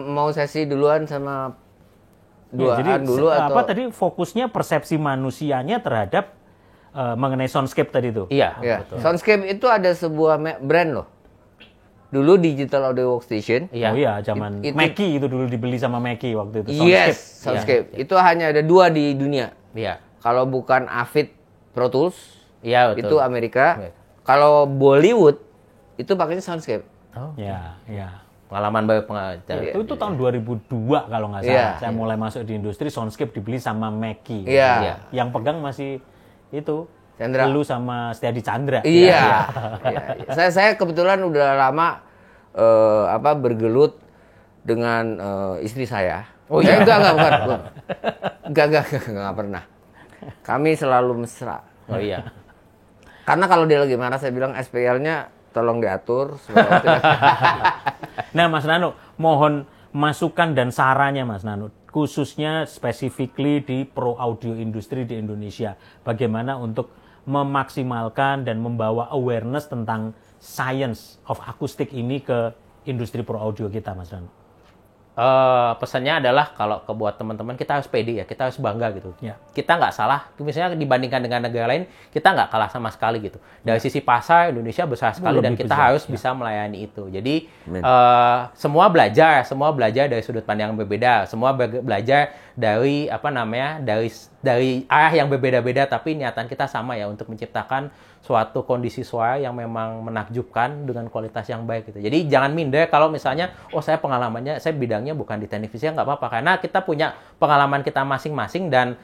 mau sesi duluan sama jadi dulu atau apa tadi fokusnya persepsi manusianya terhadap mengenai soundscape tadi itu. Iya, ya. betul. Soundscape itu ada sebuah brand loh. Dulu Digital Audio Workstation. Iya. Oh iya, zaman Itu- Mackie itu dulu dibeli sama Mackie waktu itu. Yes, Soundscape. Itu hanya ada 2 di dunia. Iya. Kalau bukan Avid Pro Tools, Iya, betul. itu Amerika. Iya. Kalau Bollywood, itu pakainya Soundscape. Oh, Ya. pengalaman baru Itu tahun 2002 kalau nggak salah. Iya. Saya mulai masuk di industri soundscape dibeli sama Mackie. Iya. Yang pegang masih itu Chandra. Lu sama Setiadi Chandra. Iya. Iya. Saya kebetulan udah lama bergelut dengan istri saya. Oh iya. Enggak pernah. Kami selalu mesra. Oh iya. Karena kalau dia lagi marah, saya bilang SPL-nya tolong diatur. supaya tidak- Nah, Mas Nano, mohon masukan dan sarannya Mas Nano, khususnya specifically di pro audio industri di Indonesia. Bagaimana untuk memaksimalkan dan membawa awareness tentang science of acoustic ini ke industri pro audio kita, Mas Nano. Pesannya adalah kalau buat teman-teman, kita harus pede ya, kita harus bangga gitu. Ya. Kita nggak salah, misalnya dibandingkan dengan negara lain, kita nggak kalah sama sekali gitu. Dari sisi pasar, Indonesia besar sekali dan Lebih kita besar, harus bisa melayani itu. Jadi semua belajar dari sudut pandang yang berbeda, semua belajar dari dari arah yang berbeda-beda, tapi niatan kita sama ya, untuk menciptakan suatu kondisi suara yang memang menakjubkan dengan kualitas yang baik gitu. Jadi jangan minder kalau misalnya, saya pengalamannya, saya bidangnya bukan di teknik visual, nggak apa-apa, karena kita punya pengalaman kita masing-masing, dan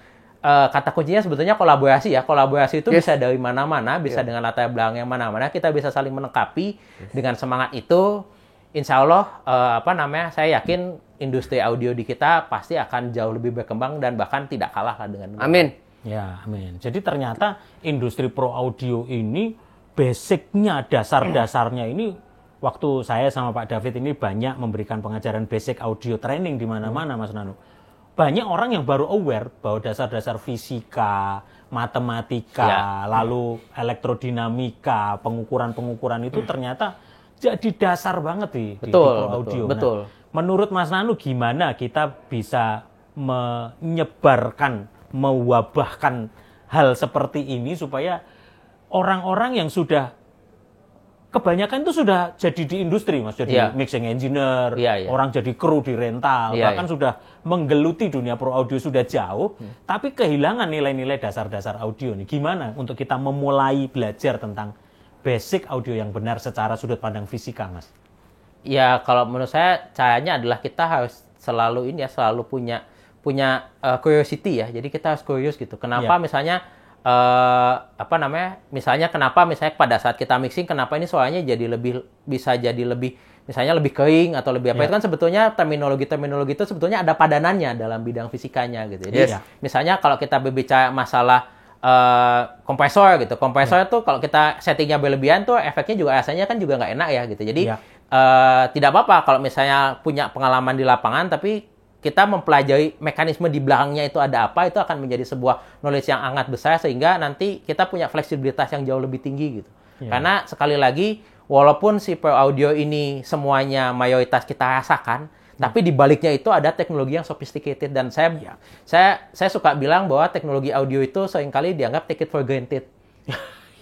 kata kuncinya sebetulnya kolaborasi ya. Kolaborasi itu bisa dari mana-mana, bisa dengan latar belakang yang mana-mana, kita bisa saling melengkapi. Dengan semangat itu, insya Allah saya yakin industri audio di kita pasti akan jauh lebih berkembang dan bahkan tidak kalah lah dengan Amin. Ya, amin. Jadi ternyata industri pro audio ini basicnya, dasar-dasarnya ini, waktu saya sama Pak David ini banyak memberikan pengajaran basic audio training di mana-mana, Mas Nano. Banyak orang yang baru aware bahwa dasar-dasar fisika, matematika, lalu elektrodinamika, pengukuran-pengukuran itu ternyata jadi dasar banget di pro audio. Betul. Nah, menurut Mas Nano gimana kita bisa menyebarkan, mewabahkan hal seperti ini supaya orang-orang yang sudah kebanyakan itu sudah jadi di industri, Mas, jadi mixing engineer, orang jadi kru di rental, bahkan sudah menggeluti dunia pro audio sudah jauh, tapi kehilangan nilai-nilai dasar-dasar audio nih. Gimana untuk kita memulai belajar tentang basic audio yang benar secara sudut pandang fisika, Mas? Ya, kalau menurut saya caranya adalah kita harus selalu selalu punya curiosity ya. Jadi kita harus curious gitu. Kenapa misalnya misalnya pada saat kita mixing kenapa ini suaranya bisa jadi lebih misalnya lebih kering atau lebih apa, itu kan sebetulnya terminologi itu sebetulnya ada padanannya dalam bidang fisikanya gitu. Jadi misalnya kalau kita berbicara masalah kompresor gitu. Kompresor tuh kalau kita settingnya berlebihan tuh efeknya juga rasanya kan juga nggak enak ya gitu. Jadi tidak apa-apa kalau misalnya punya pengalaman di lapangan tapi kita mempelajari mekanisme di belakangnya itu ada apa, itu akan menjadi sebuah knowledge yang sangat besar sehingga nanti kita punya fleksibilitas yang jauh lebih tinggi gitu. Karena sekali lagi walaupun si Pro Audio ini semuanya mayoritas kita rasakan, tapi di baliknya itu ada teknologi yang sophisticated dan saya suka bilang bahwa teknologi audio itu seringkali dianggap take it for granted.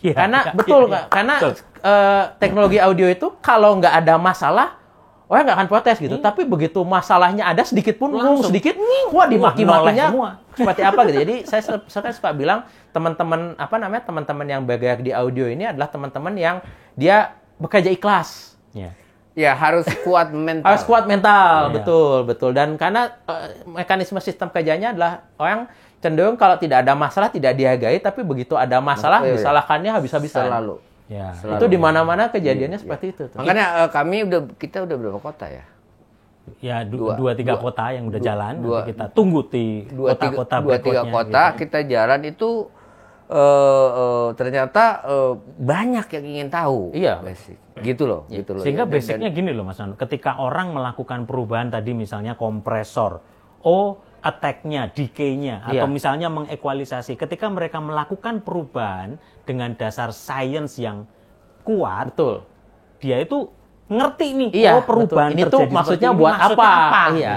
Karena teknologi audio itu kalau nggak ada masalah orang nggak akan protes gitu. Tapi begitu masalahnya ada sedikit pun, wah dimaki-makinya seperti apa gitu. Jadi saya suka bilang teman-teman yang bergerak di audio ini adalah teman-teman yang dia bekerja ikhlas. Ya harus kuat mental. Harus kuat mental, betul. Dan karena mekanisme sistem kerjanya adalah orang cenderung kalau tidak ada masalah tidak dihargai, tapi begitu ada masalah disalahkannya habis-habisan. Selalu. Itu di mana-mana kejadiannya seperti itu. Makanya kita udah berapa kota ya? Ya 2-3 kota yang udah jalan. Nanti kita tunggu di kota-kota berikutnya. 2-3 kota gitu. Kita jalan itu ternyata banyak yang ingin tahu. Iya. Gitu loh. Sehingga basicnya gini loh Mas Nano. Ketika orang melakukan perubahan tadi misalnya kompresor, attack-nya, decay-nya, atau misalnya mengekualisasi. Ketika mereka melakukan perubahan dengan dasar sains yang kuat, dia itu ngerti nih, perubahan ini terjadi tuh maksudnya ini buat apa?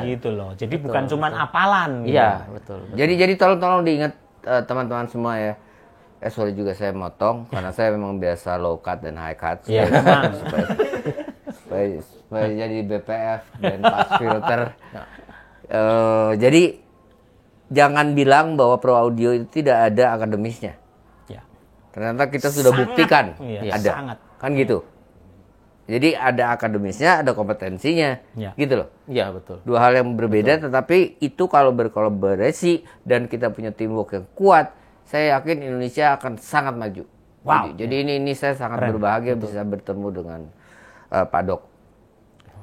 Gitu loh. Jadi bukan cuma apalan. Gitu. Iya, betul. Jadi tolong diingat teman-teman semua ya. Sorry juga saya motong karena saya memang biasa low cut dan high cut. Supaya jadi BPF dan pass filter. Jadi jangan bilang bahwa Pro Audio itu tidak ada akademisnya. Ternyata kita sudah buktikan ada. Kan gitu. Jadi ada akademisnya, ada kompetensinya. Gitu loh. Iya, betul. Dua hal yang berbeda, tetapi itu kalau berkolaborasi dan kita punya teamwork yang kuat, saya yakin Indonesia akan sangat maju. Wow. Jadi ini saya sangat berbahagia bisa bertemu dengan Pak Dok.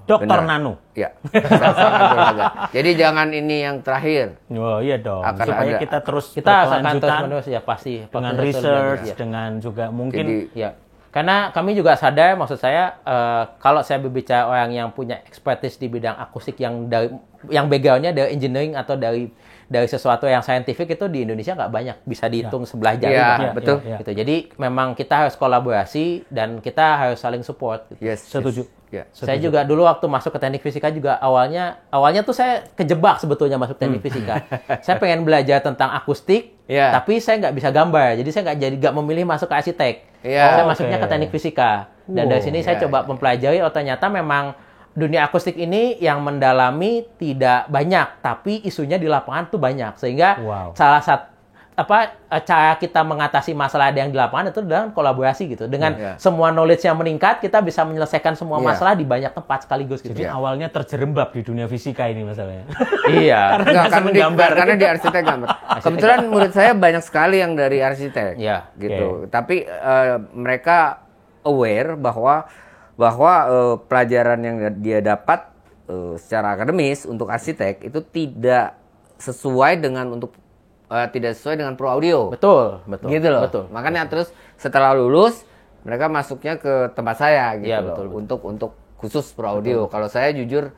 Dr. Nano. Ya, sangat berharga. Jadi jangan ini yang terakhir. Oh iya dong. Supaya kita terus akan terus ya pasti dengan research, dengan juga mungkin karena kami juga sadar, maksud saya kalau saya berbicara orang yang punya expertise di bidang akustik yang background-nya dari engineering atau dari sesuatu yang saintifik itu di Indonesia nggak banyak, bisa dihitung sebelah jari. Betul. Gitu. Jadi memang kita harus kolaborasi dan kita harus saling support. Gitu. Setuju. Saya juga dulu waktu masuk ke teknik fisika juga awalnya tuh saya kejebak sebetulnya masuk teknik fisika. Saya pengen belajar tentang akustik, tapi saya nggak bisa gambar, jadi saya nggak memilih masuk ke arsitek. Saya masuknya ke teknik fisika. Dan dari sini saya coba mempelajari, ternyata memang dunia akustik ini yang mendalami tidak banyak, tapi isunya di lapangan tuh banyak. Sehingga salah satu cara kita mengatasi masalah yang di lapangan itu dengan kolaborasi gitu. Dengan semua knowledge yang meningkat, kita bisa menyelesaikan semua masalah di banyak tempat sekaligus gitu. Jadi awalnya terjerembab di dunia fisika ini masalahnya. Karena di arsitek gambar. Kebetulan murid saya banyak sekali yang dari arsitek. Gitu. Tapi mereka aware bahwa pelajaran yang dia dapat secara akademis untuk arsitek itu tidak sesuai dengan Pro Audio. Betul. Gitu loh. Makanya terus setelah lulus mereka masuknya ke tempat saya gitu loh. Betul. Untuk khusus Pro Audio. Kalau saya jujur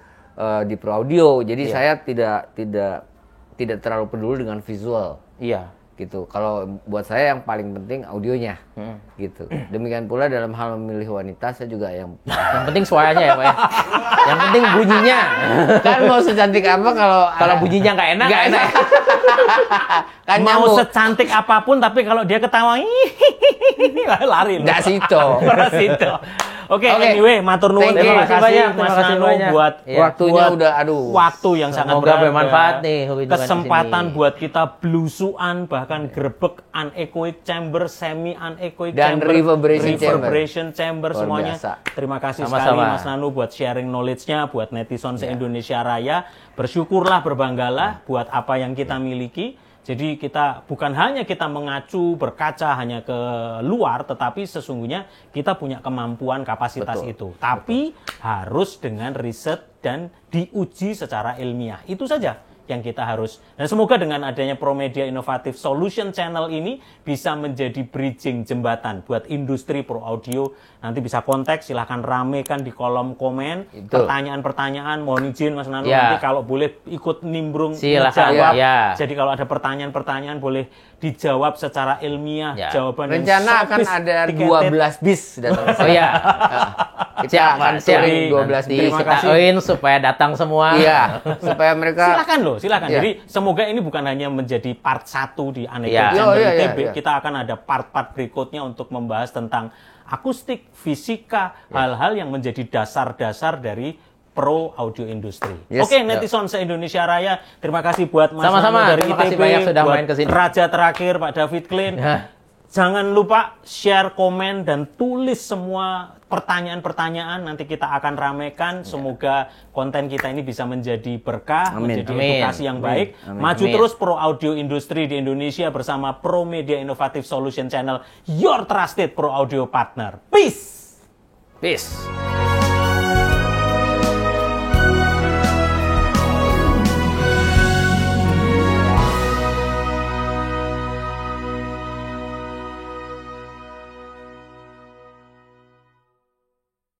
di Pro Audio, jadi saya tidak terlalu peduli dengan visual. Gitu. Kalau buat saya yang paling penting audionya. Gitu. Demikian pula dalam hal memilih wanita saya juga yang penting suaranya ya, Pak ya. Yang penting bunyinya. Kan mau secantik apa kalau bunyinya nggak enak. Kan mau secantik apapun tapi kalau dia ketawa lari. Nggak situ. Oke, anyway, matur nuwun. Terima kasih banyak, Mas terima kasih Nano banyak. buat Waktunya udah, aduh. waktu yang sangat Semoga berharga. bermanfaat nih hubungan Kesempatan di sini. buat kita belusuan, bahkan grebek anechoic chamber, semi anechoic Dan chamber, reverberation chamber Luar semuanya. biasa. Terima kasih Sama-sama. sekali Mas Nano buat sharing knowledge-nya buat netizen se-Indonesia Raya. Bersyukurlah, berbanggalah buat apa yang kita miliki. Jadi kita bukan hanya kita mengacu berkaca hanya ke luar, tetapi sesungguhnya kita punya kemampuan kapasitas itu. Tapi harus dengan riset dan diuji secara ilmiah. Itu saja yang kita harus. Dan semoga dengan adanya Promedia Innovative Solution Channel ini bisa menjadi bridging jembatan buat industri pro audio. Nanti bisa kontak, silahkan ramekan di kolom komen. Betul. Pertanyaan-pertanyaan, mohon izin Mas Nano, Ya. nanti kalau boleh ikut nimbrung Silakan, menjawab. ya. Jadi kalau ada pertanyaan-pertanyaan boleh dijawab secara ilmiah, Ya. jawaban yang Rencana akan ada 12 bis datang. Oh iya. Kita akan touring 12 bis. Terima kasih. Diketahuin supaya datang semua. Iya, supaya mereka Silakan loh, silakan. Iya. Jadi semoga ini bukan hanya menjadi part 1 di Anekdot Iya. Chamber Iya, iya, ITB. iya. Kita akan ada part-part berikutnya untuk membahas tentang akustik, fisika, hal-hal yang menjadi dasar-dasar dari pro audio industri. Yes. Oke, netizen se-Indonesia Raya, terima kasih buat Mas Sama-sama. Nano dari Terima ITB, kasih banyak sudah buat main ke sini. Raja terakhir Pak David Klein. Ya. Jangan lupa share, komen, dan tulis semua pertanyaan-pertanyaan. Nanti kita akan ramekan. Semoga konten kita ini bisa menjadi berkah, Amin. menjadi Amin. edukasi yang baik. Amin. Maju Amin. terus pro audio industri di Indonesia bersama Promedia Innovative Solution Channel, your trusted pro audio partner. Peace! Peace.